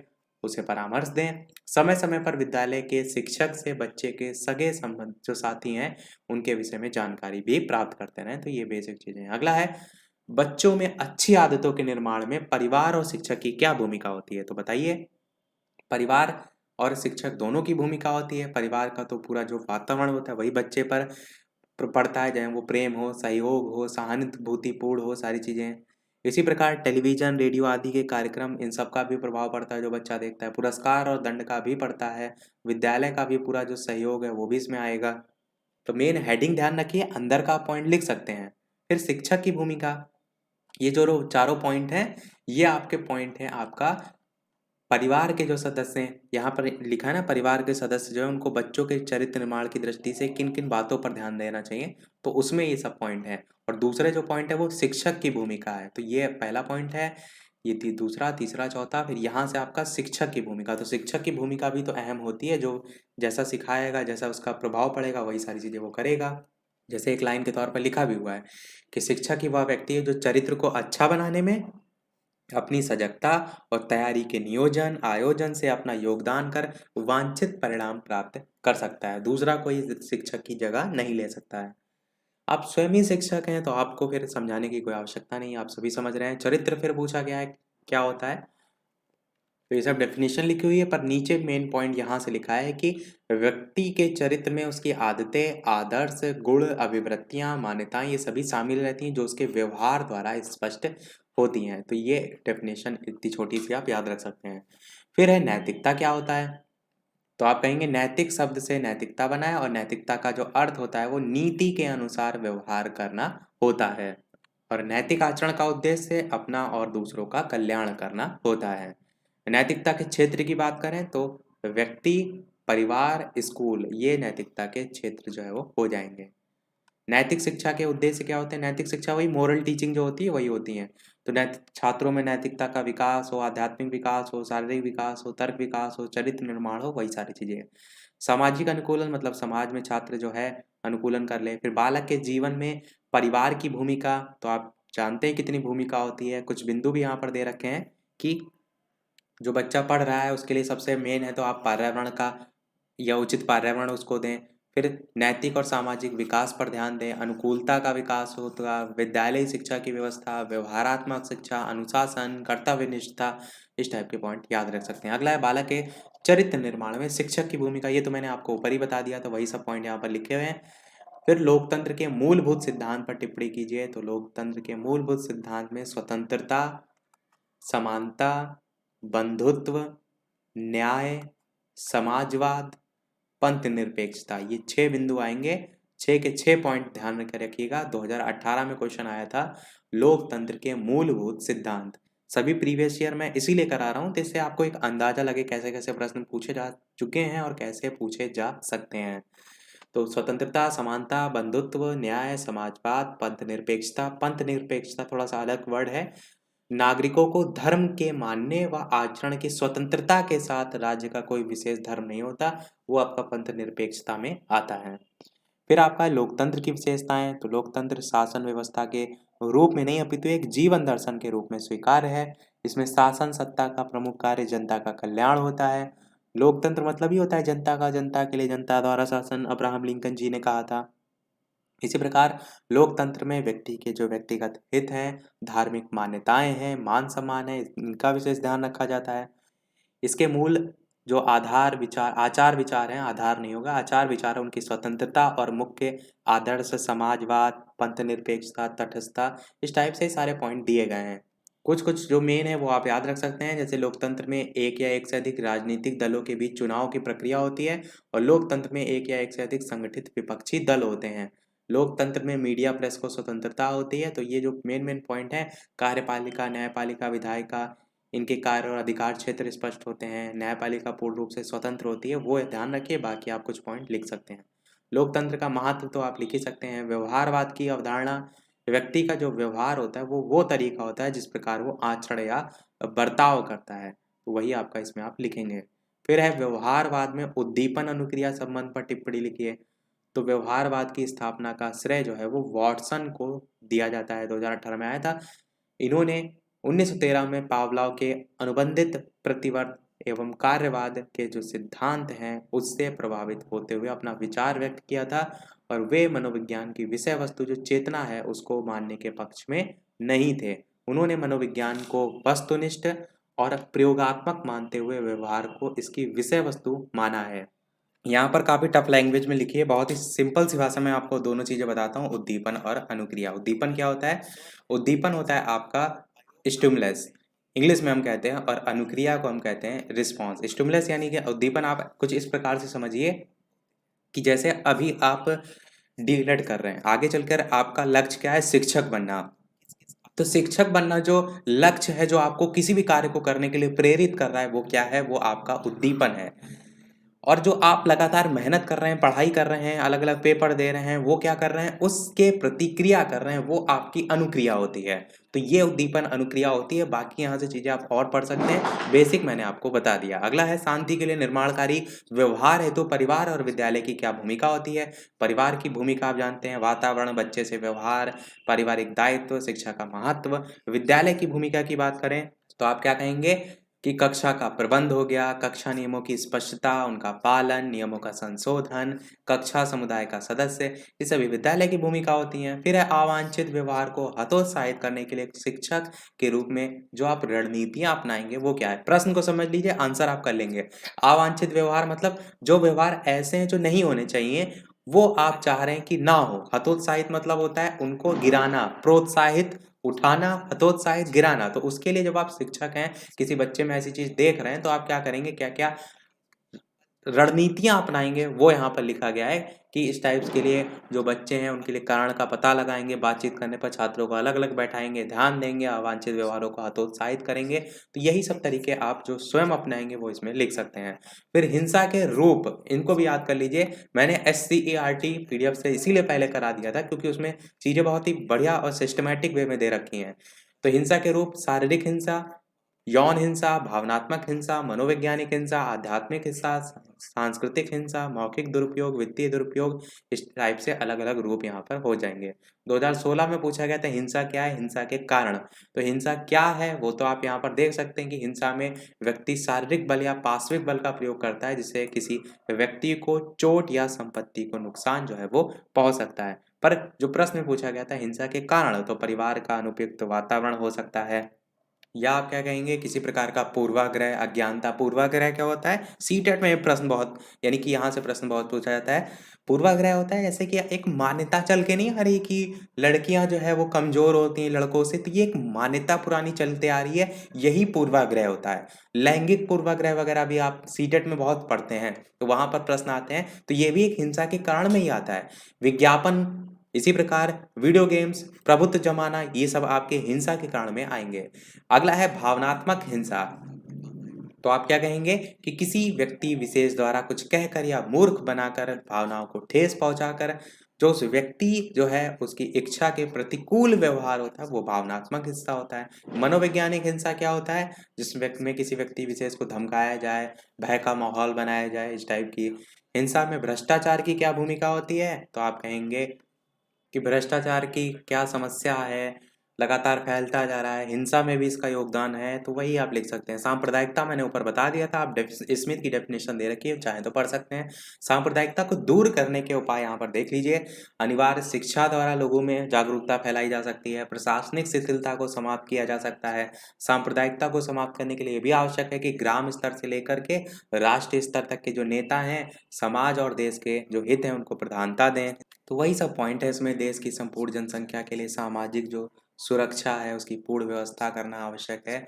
उसे परामर्श दें। समय समय पर विद्यालय के शिक्षक से बच्चे के सगे संबंध जो साथी हैं उनके विषय में जानकारी भी प्राप्त करते रहें। तो ये बेसिक चीजें हैं। अगला है, बच्चों में अच्छी आदतों के निर्माण में परिवार और शिक्षक की क्या भूमिका होती है? तो बताइए। परिवार और शिक्षक दोनों की भूमिका होती है। परिवार का तो पूरा जो वातावरण होता है वही बच्चे पर पड़ता है, चाहे वो प्रेम हो, सहयोग हो, सहानुभूतिपूर्ण हो, सारी चीज़ें। इसी प्रकार टेलीविज़न, रेडियो आदि के कार्यक्रम, इन सब का भी प्रभाव पड़ता है जो बच्चा देखता है। पुरस्कार और दंड का भी पड़ता है। विद्यालय का भी पूरा जो सहयोग है वो भी इसमें आएगा। तो मेन हेडिंग ध्यान रखिए, अंदर का पॉइंट लिख सकते हैं। फिर शिक्षक की भूमिका, ये जो चारों पॉइंट हैं ये आपके पॉइंट हैं आपका परिवार के जो सदस्य हैं। यहाँ पर लिखा है ना, परिवार के सदस्य जो है उनको बच्चों के चरित्र निर्माण की दृष्टि से किन किन बातों पर ध्यान देना चाहिए, तो उसमें ये सब पॉइंट है। और दूसरे जो पॉइंट है वो शिक्षक की भूमिका है। तो ये पहला पॉइंट है, ये दूसरा, तीसरा, चौथा, फिर यहाँ से आपका शिक्षक की भूमिका। तो शिक्षक की भूमिका भी तो अहम होती है, जो जैसा सिखाएगा, जैसा उसका प्रभाव पड़ेगा वही सारी चीज़ें वो करेगा। जैसे एक लाइन के तौर पर लिखा भी हुआ है कि शिक्षक ही वह व्यक्ति है जो चरित्र को अच्छा बनाने में अपनी सजगता और तैयारी के नियोजन आयोजन से अपना योगदान कर वांछित परिणाम प्राप्त कर सकता है। दूसरा कोई शिक्षक की जगह नहीं ले सकता है। आप स्वयं ही शिक्षक हैं तो आपको फिर समझाने की कोई आवश्यकता नहीं, आप सभी समझ रहे हैं। चरित्र फिर पूछा गया है क्या होता है, तो ये सब डेफिनेशन लिखी हुई है, पर नीचे मेन पॉइंट यहाँ से लिखा है कि व्यक्ति के चरित्र में उसकी आदतें, आदर्श, गुण, अभिवृत्तियां, मान्यताएं ये सभी शामिल रहती हैं जो उसके व्यवहार द्वारा स्पष्ट होती हैं। तो ये डेफिनेशन इतनी छोटी सी आप याद रख सकते हैं। फिर है नैतिकता क्या होता है, तो आप कहेंगे नैतिक शब्द से नैतिकता बना है और नैतिकता का जो अर्थ होता है वो नीति के अनुसार व्यवहार करना होता है। और नैतिक आचरण का उद्देश्य अपना और दूसरों का कल्याण करना होता है। नैतिकता के क्षेत्र की बात करें तो व्यक्ति, परिवार, स्कूल, ये नैतिकता के क्षेत्र जो है वो हो जाएंगे। नैतिक शिक्षा के उद्देश्य क्या होते हैं? नैतिक शिक्षा वही मोरल टीचिंग जो होती है वही होती है। तो नैतिक छात्रों में नैतिकता का विकास हो, आध्यात्मिक विकास हो, शारीरिक विकास हो, तर्क विकास हो, चरित्र निर्माण हो, वही सारी चीजें। सामाजिक अनुकूलन मतलब समाज में छात्र जो है अनुकूलन कर ले। फिर बालक के जीवन में परिवार की भूमिका, तो आप जानते हैं कितनी भूमिका होती है। कुछ बिंदु भी यहाँ पर दे रखे हैं कि जो बच्चा पढ़ रहा है उसके लिए सबसे मेन है तो आप पर्यावरण का या उचित पर्यावरण उसको दें। फिर नैतिक और सामाजिक विकास पर ध्यान दें, अनुकूलता का विकास होता, विद्यालय शिक्षा की व्यवस्था, व्यवहारात्मक शिक्षा, अनुशासन, कर्तव्यनिष्ठता, इस टाइप के पॉइंट याद रख सकते हैं। अगला है बालक के चरित्र निर्माण में शिक्षक की भूमिका, ये तो मैंने आपको ऊपर ही बता दिया, तो वही सब पॉइंट यहाँ पर लिखे हुए हैं। फिर लोकतंत्र के मूलभूत सिद्धांत पर टिप्पणी कीजिए, तो लोकतंत्र के मूलभूत सिद्धांत में स्वतंत्रता, समानता, बंधुत्व, न्याय, समाजवाद, पंथ निरपेक्षता, ये 6 बिंदु आएंगे। 6 के 6 पॉइंट ध्यान रख रखिएगा। 2018 में क्वेश्चन आया था लोकतंत्र के मूलभूत सिद्धांत। सभी प्रीवियस ईयर में इसीलिए करा रहा हूँ जिससे आपको एक अंदाजा लगे कैसे कैसे प्रश्न पूछे जा चुके हैं और कैसे पूछे जा सकते हैं। तो स्वतंत्रता, समानता, बंधुत्व, न्याय, समाजवाद, पंथ निरपेक्षता। पंथ निरपेक्षता थोड़ा सा अलग वर्ड है। नागरिकों को धर्म के मानने व आचरण की स्वतंत्रता के साथ राज्य का कोई विशेष धर्म नहीं होता, वो आपका पंथ निरपेक्षता में आता है। फिर आपका लोकतंत्र की विशेषताएं, तो लोकतंत्र शासन व्यवस्था के रूप में नहीं अपितु एक जीवन दर्शन के रूप में स्वीकार्य है। इसमें शासन सत्ता का प्रमुख कार्य जनता का कल्याण होता है। लोकतंत्र मतलब ही होता है जनता का, जनता के लिए जनता द्वारा शासन, अब्राहम लिंकन जी ने कहा था। इसी प्रकार लोकतंत्र में व्यक्ति के जो व्यक्तिगत हित हैं, धार्मिक मान्यताएं हैं, मान सम्मान है, इनका विशेष ध्यान रखा जाता है। इसके मूल जो आधार विचार, आचार विचार हैं, आधार नहीं होगा, आचार विचार है उनकी स्वतंत्रता और मुख्य आदर्श समाजवाद, पंथ निरपेक्षता, तटस्थता, इस टाइप से सारे पॉइंट दिए गए हैं। कुछ कुछ जो मेन है वो आप याद रख सकते हैं। जैसे लोकतंत्र में एक या एक से अधिक राजनीतिक दलों के बीच चुनाव की प्रक्रिया होती है और लोकतंत्र में एक या एक से अधिक संगठित विपक्षी दल होते हैं। लोकतंत्र में मीडिया प्रेस को स्वतंत्रता होती है। तो ये जो मेन मेन पॉइंट है, कार्यपालिका, न्यायपालिका, विधायिका, इनके कार्य और अधिकार क्षेत्र स्पष्ट होते हैं। न्यायपालिका पूर्ण रूप से स्वतंत्र होती है, वो ध्यान रखिए। बाकी आप कुछ पॉइंट लिख सकते हैं। लोकतंत्र का महत्व तो आप लिख ही सकते हैं। व्यवहारवाद की अवधारणा, व्यक्ति का जो व्यवहार होता है वो तरीका होता है जिस प्रकार वो आचरण या बर्ताव करता है, तो वही आपका इसमें आप लिखेंगे। फिर है व्यवहारवाद में उद्दीपन अनुक्रिया संबंध पर टिप्पणी लिखिए। तो व्यवहारवाद की स्थापना का श्रेय जो है वो वॉटसन को दिया जाता है, 2018 में आया था। इन्होंने 1913 में पावलोव के अनुबंधित प्रतिवर्त एवं कार्यवाद के जो सिद्धांत हैं उससे प्रभावित होते हुए अपना विचार व्यक्त किया था, और वे मनोविज्ञान की विषय वस्तु जो चेतना है उसको मानने के पक्ष में नहीं थे। उन्होंने मनोविज्ञान को वस्तुनिष्ठ और प्रयोगात्मक मानते हुए व्यवहार को इसकी विषय वस्तु माना है। यहाँ पर काफ़ी टफ लैंग्वेज में लिखी है, बहुत ही सिंपल सी भाषा में आपको दोनों चीज़ें बताता हूँ, उद्दीपन और अनुक्रिया। उद्दीपन क्या होता है? उद्दीपन होता है आपका स्टिमुलस, इंग्लिश में हम कहते हैं, और अनुक्रिया को हम कहते हैं रिस्पॉन्स। स्टिमुलस यानी कि उद्दीपन आप कुछ इस प्रकार से समझिए कि जैसे अभी आप डीएलएड कर रहे हैं, आगे चलकर आपका लक्ष्य क्या है? शिक्षक बनना। तो शिक्षक बनना जो लक्ष्य है, जो आपको किसी भी कार्य को करने के लिए प्रेरित कर रहा है, वो क्या है? वो आपका उद्दीपन है। और जो आप लगातार मेहनत कर रहे हैं, पढ़ाई कर रहे हैं, अलग अलग पेपर दे रहे हैं, वो क्या कर रहे हैं? उसके प्रतिक्रिया कर रहे हैं, वो आपकी अनुक्रिया होती है। तो ये उद्दीपन अनुक्रिया होती है। बाकी यहाँ से चीज़ें आप और पढ़ सकते हैं, बेसिक मैंने आपको बता दिया। अगला है शांति के लिए निर्माणकारी व्यवहार है, तो परिवार और विद्यालय की क्या भूमिका होती है? परिवार की भूमिका आप जानते हैं, वातावरण, बच्चे से व्यवहार, पारिवारिक दायित्व, शिक्षा का महत्व। विद्यालय की भूमिका की बात करें तो आप क्या कहेंगे कि कक्षा का प्रबंध हो गया, कक्षा नियमों की स्पष्टता, उनका पालन, नियमों का संशोधन, कक्षा समुदाय का सदस्य, ये सभी विद्यालय की भूमिका होती हैं। फिर है अवांछित व्यवहार को हतोत्साहित करने के लिए एक शिक्षक के रूप में जो आप रणनीतियां अपनाएंगे वो क्या है? प्रश्न को समझ लीजिए, आंसर आप कर लेंगे। अवांछित व्यवहार मतलब जो व्यवहार ऐसे हैं जो नहीं होने चाहिए, वो आप चाह रहे हैं कि ना हो। हतोत्साहित मतलब होता है उनको गिराना, प्रोत्साहित उठाना, हतोत्साहित गिराना। तो उसके लिए जब आप शिक्षक हैं, किसी बच्चे में ऐसी चीज देख रहे हैं, तो आप क्या करेंगे, क्या क्या रणनीतियां अपनाएंगे, वो यहाँ पर लिखा गया है कि इस टाइप्स के लिए जो बच्चे हैं उनके लिए कारण का पता लगाएंगे, बातचीत करने पर छात्रों को अलग अलग बैठाएंगे, ध्यान देंगे, अवांछित व्यवहारों को हतोत्साहित करेंगे। तो यही सब तरीके आप जो स्वयं अपनाएंगे वो इसमें लिख सकते हैं। फिर हिंसा के रूप, इनको भी याद कर लीजिए। मैंने SCERT PDF से इसीलिए पहले करा दिया था क्योंकि उसमें चीजें बहुत ही बढ़िया और सिस्टमैटिक वे में दे रखी हैं। तो हिंसा के रूप: शारीरिक हिंसा, यौन हिंसा, भावनात्मक हिंसा, मनोवैज्ञानिक हिंसा, आध्यात्मिक हिंसा, सांस्कृतिक हिंसा, मौखिक दुरुपयोग, वित्तीय दुरुपयोग, इस टाइप से अलग अलग रूप यहाँ पर हो जाएंगे। 2016 में पूछा गया था हिंसा क्या है, हिंसा के कारण। तो हिंसा क्या है वो तो आप यहाँ पर देख सकते हैं कि हिंसा में व्यक्ति शारीरिक बल या पाशविक बल का प्रयोग करता है, जिससे किसी व्यक्ति को चोट या संपत्ति को नुकसान जो है वो पहुंच सकता है। पर जो प्रश्न पूछा गया था हिंसा के कारण, तो परिवार का अनुपयुक्त वातावरण हो सकता है, या आप क्या कहेंगे किसी प्रकार का पूर्वाग्रह, अज्ञानता। पूर्वाग्रह क्या होता है? सीटेट में ये प्रश्न बहुत, यानी कि यहाँ से प्रश्न बहुत पूछा जाता है। पूर्वाग्रह होता है जैसे कि एक मान्यता चल के नहीं आ रही कि लड़कियां जो है वो कमजोर होती हैं लड़कों से, तो ये एक मान्यता पुरानी चलते आ रही है, यही पूर्वाग्रह होता है। लैंगिक पूर्वाग्रह वगैरह भी आप सीटेट में बहुत पढ़ते हैं, तो वहां पर प्रश्न आते हैं, तो ये भी एक हिंसा के कारण में ही आता है। विज्ञापन, इसी प्रकार वीडियो गेम्स, प्रभुत्व जमाना, ये सब आपके हिंसा के कारण में आएंगे। अगला है भावनात्मक हिंसा। तो आप क्या कहेंगे कि किसी व्यक्ति विशेष द्वारा कुछ कहकर या मूर्ख बनाकर, भावनाओं को ठेस पहुंचाकर, जो उस व्यक्ति जो है उसकी इच्छा के प्रतिकूल व्यवहार होता है, वो भावनात्मक हिंसा होता है। मनोवैज्ञानिक हिंसा क्या होता है? जिस व्यक्ति में किसी व्यक्ति विशेष को धमकाया जाए, भय का माहौल बनाया जाए, इस टाइप की। हिंसा में भ्रष्टाचार की क्या भूमिका होती है? तो आप कहेंगे कि भ्रष्टाचार की क्या समस्या है, लगातार फैलता जा रहा है, हिंसा में भी इसका योगदान है, तो वही आप लिख सकते हैं। सांप्रदायिकता मैंने ऊपर बता दिया था, आप स्मिथ की डेफिनेशन दे रखी है, चाहे तो पढ़ सकते हैं। सांप्रदायिकता को दूर करने के उपाय यहाँ पर देख लीजिए। अनिवार्य शिक्षा द्वारा लोगों में जागरूकता फैलाई जा सकती है, प्रशासनिक शिथिलता को समाप्त किया जा सकता है। सांप्रदायिकता को समाप्त करने के लिए ये भी आवश्यक है कि ग्राम स्तर से लेकर के राष्ट्रीय स्तर तक के जो नेता हैं, समाज और देश के जो हित हैं उनको प्रधानता दें। तो वही सब पॉइंट है इसमें। देश की संपूर्ण जनसंख्या के लिए सामाजिक जो सुरक्षा है उसकी पूर्ण व्यवस्था करना आवश्यक है।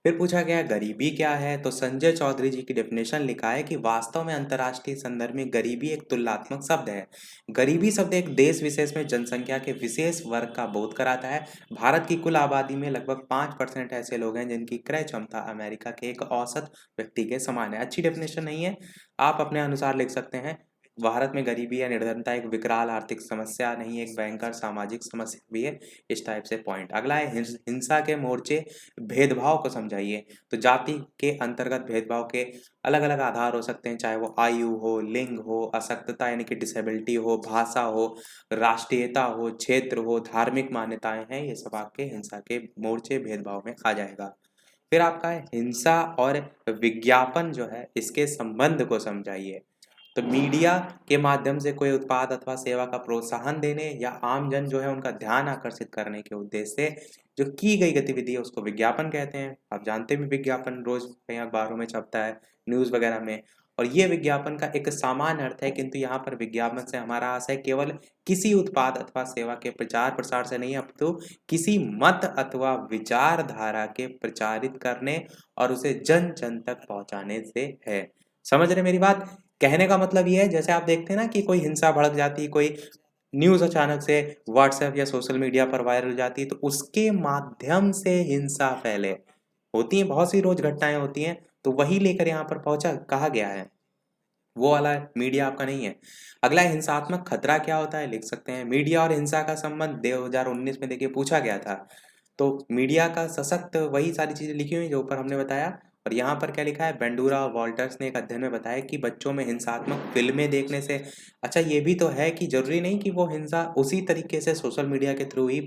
फिर पूछा गया गरीबी क्या है, तो संजय चौधरी जी की डेफिनेशन लिखा है कि वास्तव में अंतर्राष्ट्रीय संदर्भ में गरीबी एक तुलनात्मक शब्द है। गरीबी शब्द एक देश विशेष में जनसंख्या के विशेष वर्ग का बोध कराता है। भारत की कुल आबादी में लगभग 5% ऐसे लोग हैं जिनकी क्रय क्षमता अमेरिका के एक औसत व्यक्ति के समान है। अच्छी डेफिनेशन नहीं है, आप अपने अनुसार लिख सकते हैं। भारत में गरीबी या निर्धनता एक विकराल आर्थिक समस्या नहीं, एक भयंकर सामाजिक समस्या भी है। इस टाइप से पॉइंट। अगला है हिंसा के मोर्चे, भेदभाव को समझाइए। तो जाति के अंतर्गत भेदभाव के अलग अलग आधार हो सकते हैं, चाहे वो आयु हो, लिंग हो, अशक्तता यानी कि डिसेबिलिटी हो, भाषा हो, राष्ट्रीयता हो, क्षेत्र हो, धार्मिक मान्यताएं हैं, ये सब आपके हिंसा के मोर्चे भेदभाव में आ जाएगा। फिर आपका है हिंसा और विज्ञापन जो है, इसके संबंध को समझाइए। तो मीडिया के माध्यम से कोई उत्पाद अथवा सेवा का प्रोत्साहन देने या आमजन जो है उनका ध्यान आकर्षित करने के उद्देश्य से जो की गई गतिविधि है उसको विज्ञापन कहते हैं। आप जानते भी विज्ञापन रोज कहीं अखबारों में छपता है, न्यूज़ वगैरह में। और ये विज्ञापन का एक सामान्य अर्थ है, किंतु यहाँ पर विज्ञापन से हमारा आशय केवल किसी उत्पाद अथवा सेवा के प्रचार प्रसार से नहीं, अपितु किसी मत अथवा विचारधारा के प्रचारित करने और उसे जन जन तक पहुंचाने से है। समझ रहे मेरी बात? कहने का मतलब ये है, जैसे आप देखते हैं ना कि कोई हिंसा भड़क जाती है, कोई न्यूज़ अचानक से व्हाट्सएप या सोशल मीडिया पर वायरल हो जाती है, तो उसके माध्यम से हिंसा फैले। होती हैं बहुत सी रोज घटनाएं होती हैं, तो वही लेकर यहाँ पर पहुंचा कहा गया है, वो वाला मीडिया आपका नहीं है। अगला है हिंसात्मक खतरा क्या होता है, लिख सकते हैं। मीडिया और हिंसा का संबंध 2019 में देखिए पूछा गया था। तो मीडिया का सशक्त, वही सारी चीजें लिखी हुई जो ऊपर हमने बताया। और यहाँ पर क्या लिखा है, बेंडूरा और वॉल्टर्स ने एक अध्ययन में बताया कि बच्चों में हिंसात्मक फिल्में देखने से, अच्छा ये भी तो है कि जरूरी नहीं कि वो हिंसा उसी तरीके से सोशल मीडिया के थ्रू ही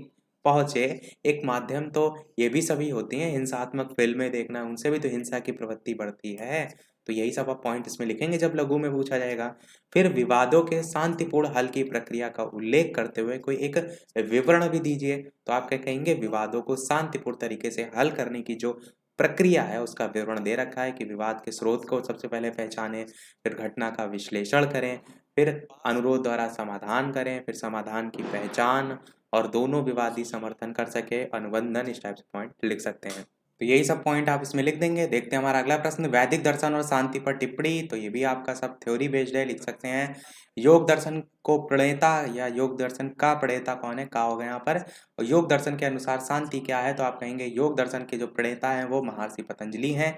पहुंचे। एक माध्यम तो ये भी सभी होती हैं, हिंसात्मक फिल्में देखना, उनसे भी तो हिंसा की प्रवृत्ति बढ़ती है। तो यही सब आप पॉइंट इसमें लिखेंगे जब लघु में पूछा जाएगा। फिर विवादों के शांतिपूर्ण हल की प्रक्रिया का उल्लेख करते हुए कोई एक विवरण भी दीजिए। तो आप क्या कहेंगे, विवादों को शांतिपूर्ण तरीके से हल करने की जो प्रक्रिया है उसका विवरण दे रखा है कि विवाद के स्रोत को सबसे पहले पहचानें, फिर घटना का विश्लेषण करें, फिर अनुरोध द्वारा समाधान करें, फिर समाधान की पहचान, और दोनों विवादी समर्थन कर सके, अनुबंधन, इस टाइप से पॉइंट लिख सकते हैं। तो यही सब पॉइंट आप इसमें लिख देंगे। देखते हैं हमारा अगला प्रश्न, वैदिक दर्शन और शांति पर टिप्पणी। तो ये भी आपका सब थ्योरी बेस्ड है, लिख सकते हैं। योग दर्शन को प्रणेता या योग दर्शन का प्रणेता कौन है, का होगा यहाँ पर। और योग दर्शन के अनुसार शांति क्या है, तो आप कहेंगे योग दर्शन के जो प्रणेता हैं वो महर्षि पतंजलि हैं।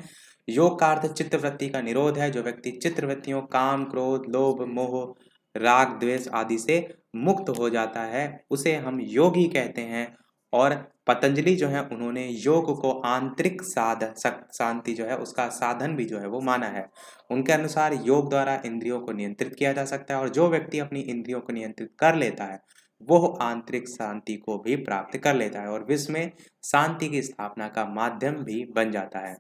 योग का अर्थ चित्तवृत्ति का निरोध है। जो व्यक्ति चित्तवृत्तियों काम, क्रोध, लोभ, मोह, राग, द्वेष आदि से मुक्त हो जाता है उसे हम योगी कहते हैं। और पतंजलि जो है उन्होंने योग को आंतरिक शांति जो है उसका साधन भी जो है वो माना है। उनके अनुसार योग द्वारा इंद्रियों को नियंत्रित किया जा सकता है, और जो व्यक्ति अपनी इंद्रियों को नियंत्रित कर लेता है वो आंतरिक शांति को भी प्राप्त कर लेता है और विश्व में शांति की स्थापना का माध्यम भी बन जाता है।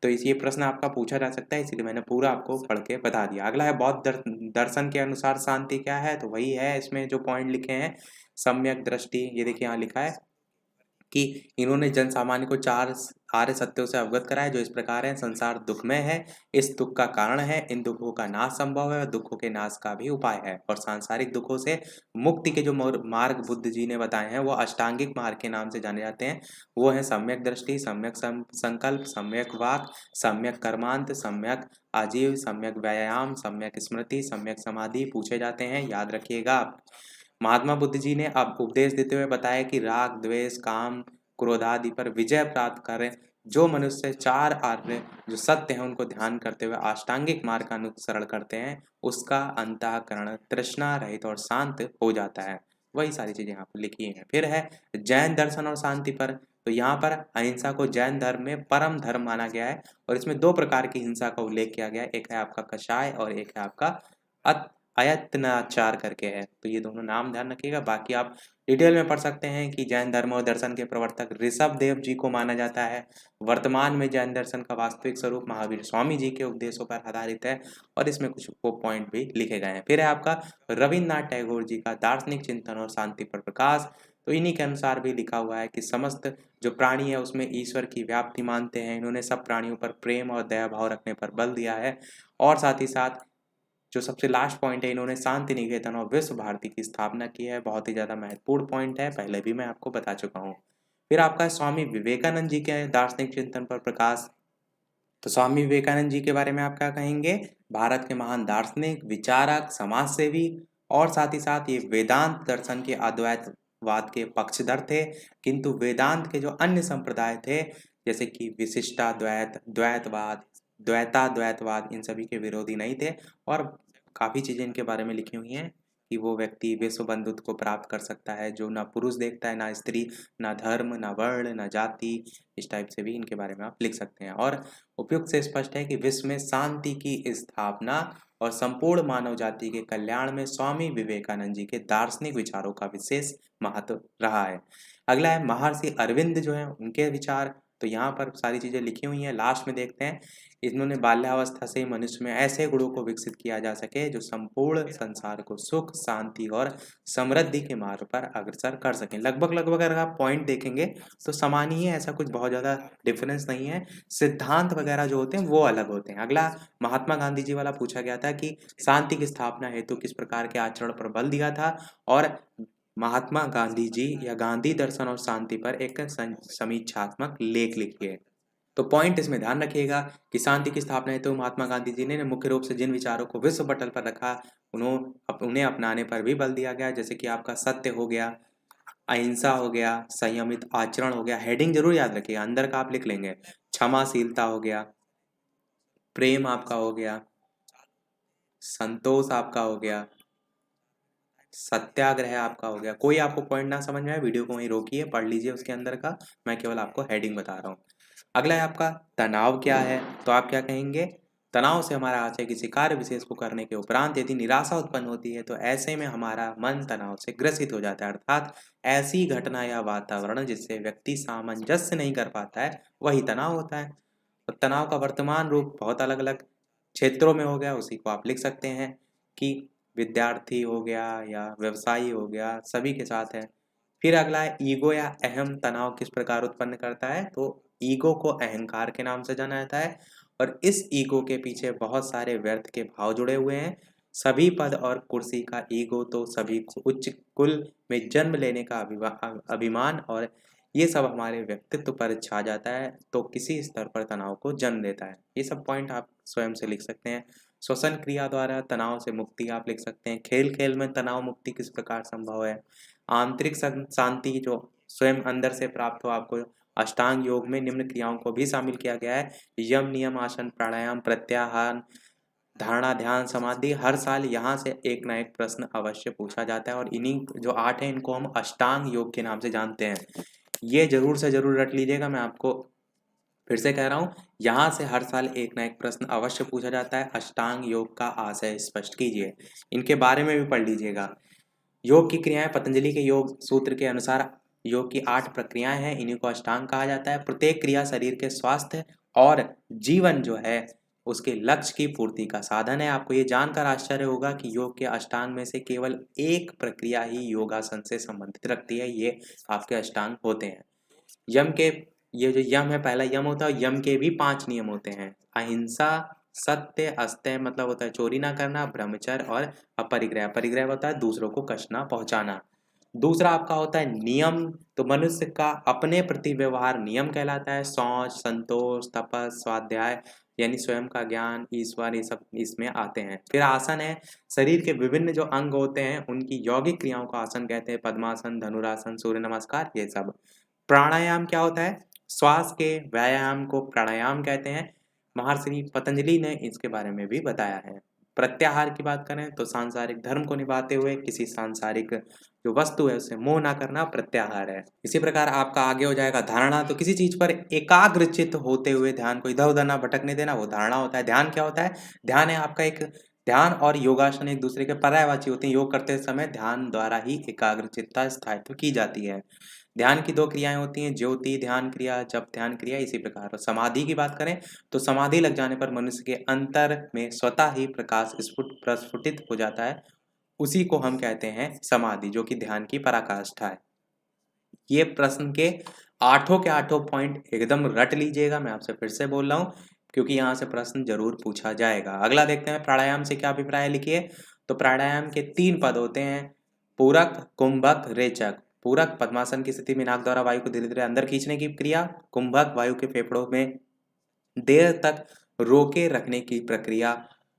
तो इस ये प्रश्न आपका पूछा जा सकता है, इसलिए मैंने पूरा आपको पढ़ के बता दिया। अगला है बौद्ध दर्शन के अनुसार शांति क्या है, तो वही है इसमें जो पॉइंट लिखे हैं, सम्यक दृष्टि। ये देखिए यहाँ लिखा है कि इन्होंने जन सामान्य को 4 आर्य सत्यों से अवगत कराया जो इस प्रकार है। संसार दुखमय है, इस दुख का कारण है, इन दुखों का नाश संभव है और दुखों के नाश का भी उपाय है। और सांसारिक दुखों से मुक्ति के जो मार्ग बुद्ध जी ने बताए हैं वो अष्टांगिक मार्ग के नाम से जाने जाते हैं। वो है सम्यक दृष्टि, सम्यक संकल्प, सम्यक वाक, सम्यक कर्मांत, सम्यक आजीव, सम्यक व्यायाम, सम्यक स्मृति, सम्यक समाधि पूछे जाते हैं, याद रखिएगा आप। महात्मा बुद्ध जी ने अब उपदेश देते हुए बताया कि राग, द्वेष, काम, क्रोध आदि पर विजय प्राप्त करें जो मनुष्य 4 आर्य जो सत्य है उनको ध्यान करते हुए अष्टांगिक मार्ग का अनुसरण करते हैं, उसका अंतःकरण तृष्णा रहित और शांत हो जाता है। वही सारी चीजें यहाँ पर लिखी हैं। फिर है जैन दर्शन और शांति पर। तो यहाँ पर अहिंसा को जैन धर्म में परम धर्म माना गया है, और इसमें 2 प्रकार की हिंसा का उल्लेख किया गया है, एक है आपका कषाय और एक है आपका अयत्नाचार करके है। तो ये दोनों नाम ध्यान रखिएगा। बाकी आप डिटेल में पढ़ सकते हैं कि जैन धर्म और दर्शन के प्रवर्तक ऋषभ देव जी को माना जाता है। वर्तमान में जैन दर्शन का वास्तविक स्वरूप महावीर स्वामी जी के उपदेशों पर आधारित है, और इसमें कुछ वो पॉइंट भी लिखे गए हैं। फिर है आपका रविन्द्रनाथ टैगोर जी का दार्शनिक चिंतन और शांति पर प्रकाश। तो इन्हीं के अनुसार भी लिखा हुआ है कि समस्त जो प्राणी है उसमें ईश्वर की व्याप्ति मानते हैं। इन्होंने सब प्राणियों पर प्रेम और दया भाव रखने पर बल दिया है। और साथ ही साथ जो सबसे लास्ट पॉइंट है, इन्होंने शांति निकेतन और विश्व भारती की स्थापना की है। बहुत ही ज़्यादा महत्वपूर्ण पॉइंट है, पहले भी मैं आपको बता चुका हूँ। फिर आपका स्वामी विवेकानंद जी के दार्शनिक चिंतन पर प्रकाश। तो स्वामी विवेकानंद जी के बारे में आप क्या कहेंगे, भारत के महान दार्शनिक, विचारक, समाज सेवी, और साथ ही साथ ये वेदांत दर्शन के अद्वैतवाद के पक्षधर थे। किंतु वेदांत के जो अन्य संप्रदाय थे जैसे कि विशिष्टाद्वैत, द्वैतवाद, द्वैताद्वैतवाद, इन सभी के विरोधी नहीं थे, और काफ़ी चीज़ें इनके बारे में लिखी हुई हैं कि वो व्यक्ति विश्व बंधुत्व को प्राप्त कर सकता है जो ना पुरुष देखता है, ना स्त्री, ना धर्म, ना वर्ण, ना जाति। इस टाइप से भी इनके बारे में आप लिख सकते हैं। और उपयुक्त से स्पष्ट है कि विश्व में शांति की स्थापना और संपूर्ण मानव जाति के कल्याण में स्वामी विवेकानंद जी के दार्शनिक विचारों का विशेष महत्व रहा है। अगला है महर्षि अरविंद जो है उनके विचार। तो यहाँ पर सारी चीज़ें लिखी हुई हैं, लास्ट में देखते हैं। इन्होंने बाल्यावस्था से ही मनुष्य में ऐसे गुणों को विकसित किया जा सके जो संपूर्ण संसार को सुख, शांति और समृद्धि के मार्ग पर अग्रसर कर सकें। लगभग लगभग अगर आप पॉइंट देखेंगे तो समान ही है, ऐसा कुछ बहुत ज़्यादा डिफरेंस नहीं है। सिद्धांत वगैरह जो होते हैं वो अलग होते हैं। अगला महात्मा गांधी जी वाला पूछा गया था कि शांति की स्थापना हेतु किस प्रकार के आचरण पर बल दिया था, और महात्मा गांधी जी या गांधी दर्शन और शांति पर एक समीक्षात्मक लेख लिखिए। तो पॉइंट इसमें ध्यान रखिएगा कि शांति की स्थापना हेतु महात्मा गांधी जी ने मुख्य रूप से जिन विचारों को विश्व पटल पर रखा उन्हें अपनाने पर भी बल दिया गया, जैसे कि आपका सत्य हो गया, अहिंसा हो गया, संयमित आचरण हो गया। हेडिंग जरूर याद रखिएगा, अंदर का आप लिख लेंगे। क्षमाशीलता हो गया, प्रेम आपका हो गया, संतोष आपका हो गया, सत्याग्रह आपका हो गया। कोई आपको पॉइंट ना समझ में आए वीडियो को वहीं रोकिए, पढ़ लीजिए उसके अंदर का, मैं केवल आपको हेडिंग बता रहा हूँ। अगला है आपका तनाव क्या है। तो आप क्या कहेंगे, तनाव से हमारा आशय किसी कार्य विशेष को करने के उपरांत यदि निराशा उत्पन्न होती है तो ऐसे में हमारा मन तनाव से ग्रसित हो जाता है, अर्थात ऐसी घटना या वातावरण जिससे व्यक्ति सामंजस्य नहीं कर पाता है वही तनाव होता है। तो तनाव का वर्तमान रूप बहुत अलग अलग क्षेत्रों में हो गया, उसी को आप लिख सकते हैं कि विद्यार्थी हो गया या व्यवसायी हो गया, सभी के साथ है। फिर अगला है ईगो या अहम तनाव किस प्रकार उत्पन्न करता है। तो ईगो को अहंकार के नाम से जाना जाता है, और इस ईगो के पीछे बहुत सारे व्यर्थ के भाव जुड़े हुए हैं। सभी पद और कुर्सी का ईगो तो सभी उच्च कुल में जन्म लेने का अभिमान, और ये सब हमारे व्यक्तित्व पर छा जाता है तो किसी स्तर पर तनाव को जन्म देता है। ये सब पॉइंट आप स्वयं से लिख सकते हैं। श्वसन क्रिया द्वारा तनाव से मुक्ति आप लिख सकते हैं। खेल खेल में तनाव मुक्ति किस प्रकार संभव है। आंतरिक शांति जो स्वयं अंदर से प्राप्त हो आपको। अष्टांग योग में निम्न क्रियाओं को भी शामिल किया गया है, यम, नियम, आसन, प्राणायाम, प्रत्याहार, धारणा, ध्यान, समाधि। हर साल यहाँ से एक ना एक प्रश्न अवश्य पूछा जाता है, और इन्हीं जो 8 हैं इनको हम अष्टांग योग के नाम से जानते हैं। ये जरूर से जरूर रट लीजिएगा, मैं आपको फिर से कह रहा हूँ, यहाँ से हर साल एक ना एक प्रश्न अवश्य पूछा जाता है। अष्टांग योग का आशय स्पष्ट कीजिए, इनके बारे में भी पढ़ लीजिएगा। योग की क्रियाएं पतंजलि के योग सूत्र के अनुसार योग की 8 प्रक्रियाएं हैं, इन्हीं को अष्टांग कहा जाता है। प्रत्येक क्रिया शरीर के स्वास्थ्य और जीवन जो है उसके लक्ष्य की पूर्ति का साधन है। आपको ये जानकर आश्चर्य होगा कि योग के अष्टांग में से केवल एक प्रक्रिया ही योगासन से संबंधित रखती है, ये आपके अष्टांग होते हैं। यम के, ये जो यम है पहला यम होता है, यम के भी 5 नियम होते हैं। अहिंसा, सत्य, अस्तेय मतलब होता है चोरी ना करना, ब्रह्मचर्य, और अपरिग्रह, परिग्रह होता है दूसरों को कष्ट ना पहुंचाना। दूसरा आपका होता है नियम, तो मनुष्य का अपने प्रति व्यवहार नियम कहलाता है। शौच, संतोष, तपस, स्वाध्याय यानी स्वयं का ज्ञान, ईश्वर, ये सब इसमें आते हैं। फिर आसन है, शरीर के विभिन्न जो अंग होते हैं उनकी यौगिक क्रियाओं को आसन कहते हैं। पद्मासन, धनुरासन, सूर्य नमस्कार, ये सब। प्राणायाम क्या होता है, श्वास के व्यायाम को प्राणायाम कहते हैं। महर्षि पतंजलि ने इसके बारे में भी बताया है। प्रत्याहार की बात करें तो सांसारिक धर्म को निभाते हुए किसी सांसारिक जो वस्तु है उससे मोह ना करना प्रत्याहार है। इसी प्रकार आपका आगे हो जाएगा धारणा, तो किसी चीज पर एकाग्रचित होते हुए ध्यान को इधर उधर ना भटकने देना, वो धारणा होता है। ध्यान क्या होता है, ध्यान है आपका एक, ध्यान और योगासन एक दूसरे के पर्यायवाची होते हैं। योग करते समय ध्यान द्वारा ही एकाग्रचित्ता स्थायित्व की जाती है। ध्यान की 2 क्रियाएं होती हैं, ज्योति ध्यान क्रिया, जप ध्यान क्रिया। इसी प्रकार समाधि की बात करें तो समाधि लग जाने पर मनुष्य के अंतर में स्वतः ही प्रकाश प्रस्फुटित हो जाता है, उसी को हम कहते हैं समाधि, जो कि ध्यान की पराकाष्ठा है। ये प्रश्न के 8 के 8 पॉइंट एकदम रट लीजिएगा, मैं आपसे फिर से बोल रहा हूँ क्योंकि यहाँ से प्रश्न जरूर पूछा जाएगा। अगला देखते हैं प्राणायाम से क्या अभिप्राय लिखिए। तो प्राणायाम के 3 पद होते हैं, पूरक, कुंभक, रेचक। पूरक पद्मासन की स्थिति में नाक द्वारा वायु को धीरे धीरे अंदर खींचने की क्रिया। कुंभक वायु के फेफड़ों में देर तक रोके रखने की प्रक्रिया।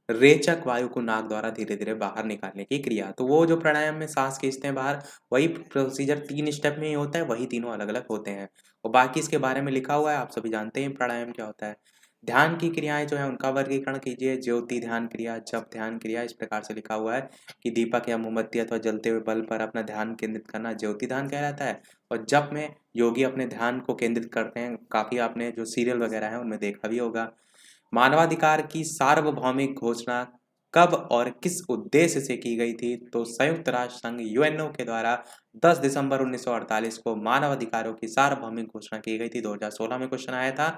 रेचक वायु को नाक द्वारा धीरे धीरे बाहर निकालने की क्रिया। तो वो जो प्राणायाम में सांस खींचते हैं बाहर, वही प्रोसीजर 3 स्टेप में ही होता है, वही तीनों अलग अलग होते हैं। और बाकी इसके बारे में लिखा हुआ है, आप सभी जानते हैं प्राणायाम क्या होता है। ध्यान की क्रियाएं जो है उनका वर्गीकरण कीजिए। ज्योति ध्यान क्रिया, जप ध्यान क्रिया, इस प्रकार से लिखा हुआ है कि दीपक या मोमबत्ती अथवा जलते हुए बल्ब पर अपना ध्यान केंद्रित करना ज्योति ध्यान कहलाता है। और जप में योगी अपने ध्यान को केंद्रित करते हैं। काफी आपने जो सीरियल वगैरह है उनमें देखा भी होगा। मानवाधिकार की सार्वभौमिक घोषणा कब और किस उद्देश्य से की गई थी? तो संयुक्त राष्ट्र संघ यूएनओ के द्वारा 10 दिसंबर 1948 को मानवाधिकारों की सार्वभौमिक घोषणा की गई थी। 2016 में क्वेश्चन आया था।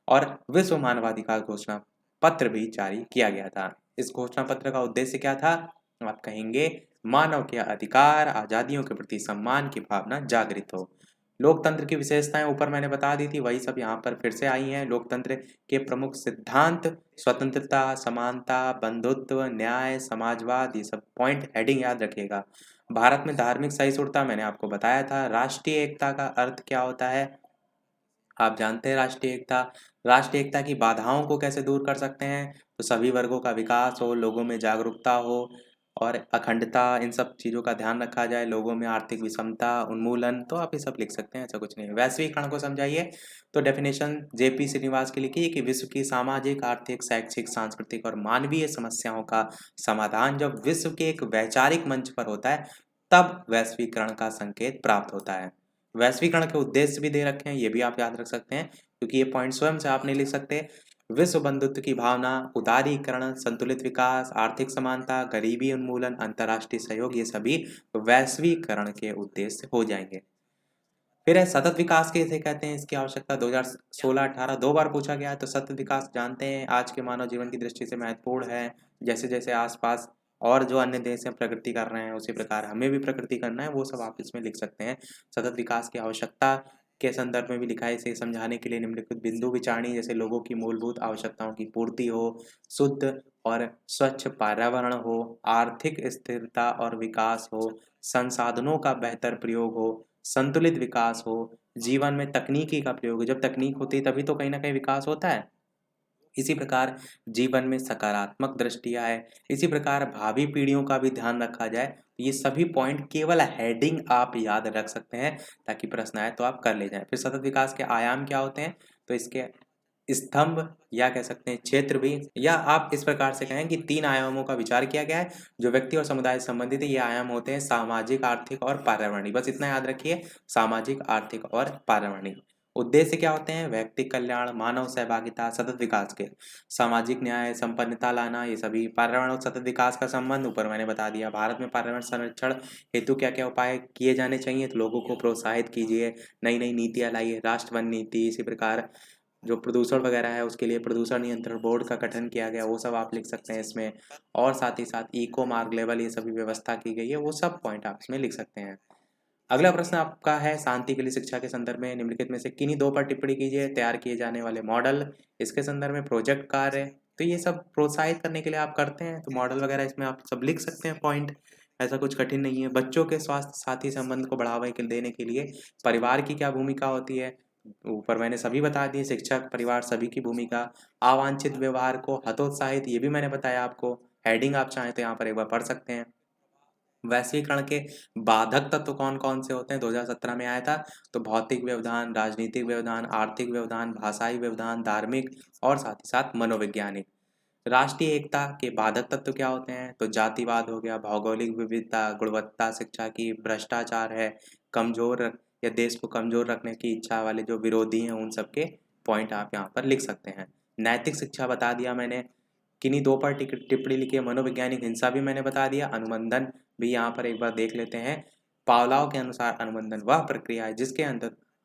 और विश्व मानवाधिकार घोषणा पत्र भी जारी किया गया था। इस घोषणा पत्र का उद्देश्य क्या था? आप कहेंगे मानव के अधिकार आजादियों के प्रति सम्मान की भावना जागृत हो। लोकतंत्र की विशेषताएं ऊपर मैंने बता दी थी, वही सब यहाँ पर फिर से आई हैं। लोकतंत्र के प्रमुख सिद्धांत स्वतंत्रता, समानता, बंधुत्व, न्याय, समाजवाद, ये सब पॉइंट हेडिंग याद रखिएगा। भारत में धार्मिक सहिष्णुता मैंने आपको बताया था। राष्ट्रीय एकता का अर्थ क्या होता है? आप जानते हैं राष्ट्रीय एकता की बाधाओं को कैसे दूर कर सकते हैं? तो सभी वर्गों का विकास हो, लोगों में जागरूकता हो और अखंडता, इन सब चीज़ों का ध्यान रखा जाए। लोगों में आर्थिक विषमता उन्मूलन, तो आप ये सब लिख सकते हैं, ऐसा कुछ नहीं है। वैश्वीकरण को समझाइए। तो डेफिनेशन जेपी श्रीनिवास की लिखी है कि विश्व की सामाजिक, आर्थिक, शैक्षिक, सांस्कृतिक और मानवीय समस्याओं का समाधान जब विश्व के एक वैचारिक मंच पर होता है तब वैश्वीकरण का संकेत प्राप्त होता है। वैश्वीकरण के उद्देश्य भी दे रखे हैं, ये भी आप याद रख सकते हैं, क्योंकि ये पॉइंट स्वयं से आप नहीं लिख सकते। विश्व बंधुत्व की भावना, उदारीकरण, संतुलित विकास, आर्थिक समानता, गरीबी उन्मूलन, अंतर्राष्ट्रीय सहयोग, ये सभी वैश्वीकरण के उद्देश्य हो जाएंगे। फिर है सतत विकास कैसे कहते हैं, इसकी आवश्यकता 2016-18 दो बार पूछा गया है। तो सतत विकास जानते हैं आज के मानव जीवन की दृष्टि से महत्वपूर्ण है। जैसे जैसे आसपास और जो अन्य देश हैं प्रगति कर रहे हैं, उसी प्रकार हमें भी प्रगति करना है, वो सब आप इसमें लिख सकते हैं। सतत विकास की आवश्यकता के संदर्भ में भी लिखा है। इसे समझाने के लिए निम्नलिखित बिंदु विचारणी, जैसे लोगों की मूलभूत आवश्यकताओं की पूर्ति हो, शुद्ध और स्वच्छ पर्यावरण हो, आर्थिक स्थिरता और विकास हो, संसाधनों का बेहतर प्रयोग हो, संतुलित विकास हो, जीवन में तकनीकी का प्रयोग हो। जब तकनीक होती है तभी तो कहीं ना कहीं विकास होता है। इसी प्रकार जीवन में सकारात्मक दृष्टि आए। इसी प्रकार भावी पीढ़ियों का भी ध्यान रखा जाए। ये सभी पॉइंट केवल हेडिंग आप याद रख सकते हैं, ताकि प्रश्न आए तो आप कर ले जाएं। फिर सतत विकास के आयाम क्या होते हैं? तो इसके स्तंभ या कह सकते हैं क्षेत्र भी, या आप इस प्रकार से कहें कि 3 आयामों का विचार किया गया है जो व्यक्ति और समुदाय से संबंधित है। ये आयाम होते हैं सामाजिक, आर्थिक और पर्यावरणीय। बस इतना याद रखिए, सामाजिक, आर्थिक और पर्यावरणीय। उद्देश्य क्या होते हैं? व्यक्ति कल्याण, मानव सहभागिता, सतत विकास के, सामाजिक न्याय, संपन्नता लाना, ये सभी। पर्यावरण और सतत विकास का संबंध ऊपर मैंने बता दिया। भारत में पर्यावरण संरक्षण हेतु क्या क्या उपाय किए जाने चाहिए? तो लोगों को प्रोत्साहित कीजिए, नई नई नीतियाँ लाइए, राष्ट्र वन नीति। इसी प्रकार जो प्रदूषण वगैरह है उसके लिए प्रदूषण नियंत्रण बोर्ड का गठन किया गया, वो सब आप लिख सकते हैं इसमें। और साथ ही साथ इको मार्ग लेवल, ये सभी व्यवस्था की गई है, वो सब पॉइंट आप इसमें लिख सकते हैं। अगला प्रश्न आपका है शांति के लिए शिक्षा के संदर्भ में निम्नलिखित में से किन्हीं दो पर टिप्पणी कीजिए। तैयार किए जाने वाले मॉडल, इसके संदर्भ में प्रोजेक्ट कार्य, तो ये सब प्रोत्साहित करने के लिए आप करते हैं, तो मॉडल वगैरह इसमें आप सब लिख सकते हैं पॉइंट, ऐसा कुछ कठिन नहीं है। बच्चों के स्वास्थ्य साथी संबंध को बढ़ावा देने के लिए परिवार की क्या भूमिका होती है? ऊपर मैंने सभी बता दिए, शिक्षक, परिवार, सभी की भूमिका। अवांछित व्यवहार को हतोत्साहित, ये भी मैंने बताया आपको। हेडिंग आप चाहें तो यहाँ पर एक बार पढ़ सकते हैं। वैश्वीकरण के बाधक तत्व कौन कौन से होते हैं? 2017 में आया था। तो भौतिक व्यवधान, राजनीतिक व्यवधान, आर्थिक व्यवधान, भाषाई व्यवधान, धार्मिक और साथ ही साथ मनोवैज्ञानिक। राष्ट्रीय एकता के बाधक तत्व क्या होते हैं? तो जातिवाद हो गया, भौगोलिक विविधता, गुणवत्ता शिक्षा की, भ्रष्टाचार है, या देश को कमजोर रखने की इच्छा वाले जो विरोधी हैं, उन सबके पॉइंट आप यहाँ पर लिख सकते हैं। नैतिक शिक्षा बता दिया मैंने। किन्हीं दो पर टिप्पणी लिखी है। मनोवैज्ञानिक हिंसा भी मैंने बता दिया। अनुबंधन भी यहाँ पर एक बार देख लेते हैं। पावलाव के अनुसार अनुबंधन वह प्रक्रिया है जिसके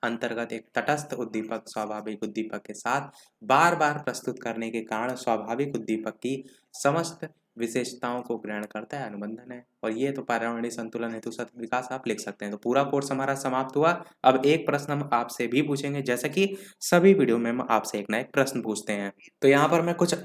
अंतर्गत एक तटस्थ उद्दीपक स्वाभाविक उद्दीपक के साथ बार बार प्रस्तुत करने के कारण स्वाभाविक उद्दीपक की समस्त विशेषताओं को ग्रहण करता है, अनुबंधन है। और ये तो पर्यावरणीय संतुलन हेतु सतत विकास आप लिख सकते हैं। तो पूरा कोर्स हमारा समाप्त हुआ। अब एक प्रश्न हम आपसे भी पूछेंगे, जैसा कि सभी वीडियो में हम आपसे एक ना एक प्रश्न पूछते हैं। तो यहाँ पर मैं कुछ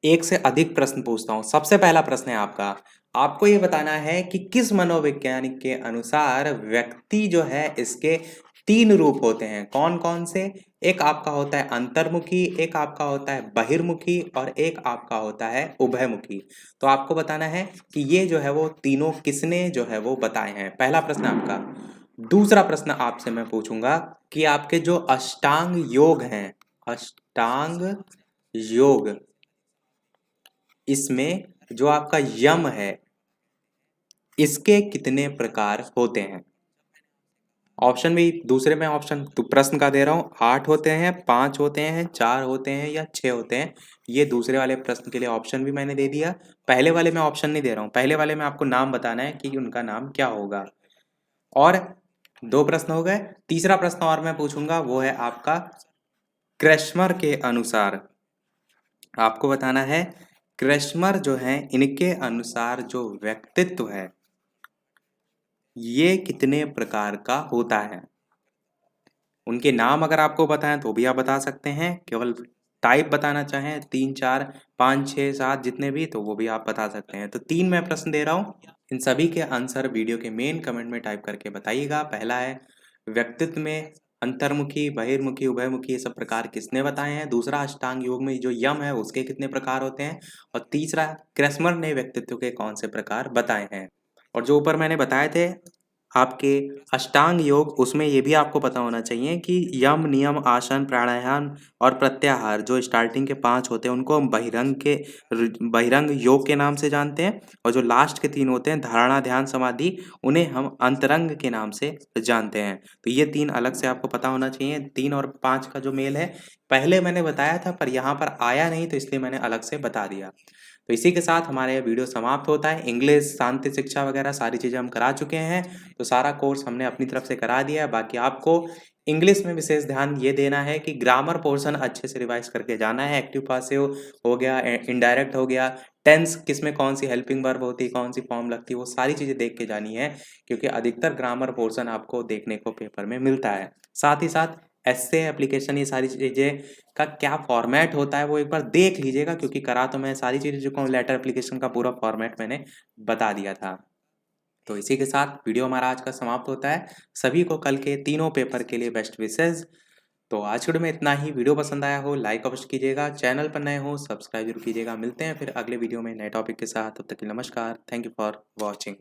एक से अधिक प्रश्न पूछता हूँ। सबसे पहला प्रश्न है आपका, आपको ये बताना है कि किस मनोवैज्ञानिक के अनुसार व्यक्ति जो है इसके 3 रूप होते हैं। कौन कौन से? एक आपका होता है अंतर्मुखी, एक आपका होता है बहिर्मुखी और एक आपका होता है उभयमुखी। तो आपको बताना है कि ये जो है वो तीनों किसने जो है वो बताए हैं। पहला प्रश्न आपका। दूसरा प्रश्न आपसे मैं पूछूंगा कि आपके जो अष्टांग योग हैं, अष्टांग योग, इसमें जो आपका यम है इसके कितने प्रकार होते हैं? ऑप्शन भी दूसरे में ऑप्शन तो प्रश्न का दे रहा हूँ, 8 होते हैं, 5 होते हैं, 4 होते हैं या 6 होते हैं। ये दूसरे वाले प्रश्न के लिए ऑप्शन भी मैंने दे दिया। पहले वाले में ऑप्शन नहीं दे रहा हूँ, पहले वाले में आपको नाम बताना है कि उनका नाम क्या होगा। और 2 प्रश्न हो गए। तीसरा प्रश्न और मैं पूछूंगा, वो है आपका क्रैस्मर के अनुसार। आपको बताना है क्रैस्मर जो है इनके अनुसार जो व्यक्तित्व है ये कितने प्रकार का होता है। उनके नाम अगर आपको बताएं तो भी आप बता सकते हैं, केवल टाइप बताना चाहें 3 4 5 6 7 जितने भी तो वो भी आप बता सकते हैं। तो 3 मैं प्रश्न दे रहा हूँ, इन सभी के आंसर वीडियो के मेन कमेंट में टाइप करके बताइएगा। पहला है व्यक्तित्व में अंतर्मुखी, बहिर्मुखी, उभयमुखी ये सब प्रकार किसने बताए हैं। दूसरा अष्टांग योग में जो यम है उसके कितने प्रकार होते हैं। और तीसरा क्रैस्मर ने व्यक्तित्व के कौन से प्रकार बताए हैं। और जो ऊपर मैंने बताए थे आपके अष्टांग योग, उसमें ये भी आपको पता होना चाहिए कि यम, नियम, आसन, प्राणायाम और प्रत्याहार जो स्टार्टिंग के 5 होते हैं उनको हम बहिरंग योग के नाम से जानते हैं। और जो लास्ट के 3 होते हैं धारणा, ध्यान, समाधि, उन्हें हम अंतरंग के नाम से जानते हैं। तो ये 3 अलग से आपको पता होना चाहिए। 3 और 5 का जो मेल है पहले मैंने बताया था पर यहाँ पर आया नहीं तो इसलिए मैंने अलग से बता दिया। तो इसी के साथ हमारा ये वीडियो समाप्त होता है। इंग्लिश, शांति शिक्षा वगैरह सारी चीज़ें हम करा चुके हैं। तो सारा कोर्स हमने अपनी तरफ से करा दिया है। बाकी आपको इंग्लिश में विशेष ध्यान ये देना है कि ग्रामर पोर्शन अच्छे से रिवाइज करके जाना है। एक्टिव पासिव हो गया, इनडायरेक्ट हो गया, टेंस किसमें कौन सी हेल्पिंग वर्ब होती है, कौन सी फॉर्म लगती है, वो सारी चीज़ें देख के जानी है। क्योंकि अधिकतर ग्रामर पोर्शन आपको देखने को पेपर में मिलता है। साथ ही साथ एस्से, एप्लीकेशन, ये सारी चीज़ें का क्या फॉर्मेट होता है वो एक बार देख लीजिएगा। क्योंकि करा तो मैं सारी चीज़ें चुका हूँ, लेटर एप्लीकेशन का पूरा फॉर्मेट मैंने बता दिया था। तो इसी के साथ वीडियो हमारा आज का समाप्त होता है। सभी को कल के तीनों पेपर के लिए बेस्ट विशेस। तो आज के वीडियो में इतना ही। वीडियो पसंद आया हो लाइक अवश्य कीजिएगा, चैनल पर नए हो सब्सक्राइब जरूर कीजिएगा। मिलते हैं फिर अगले वीडियो में नए टॉपिक के साथ। तब तक के लिए नमस्कार। Thank you for watching.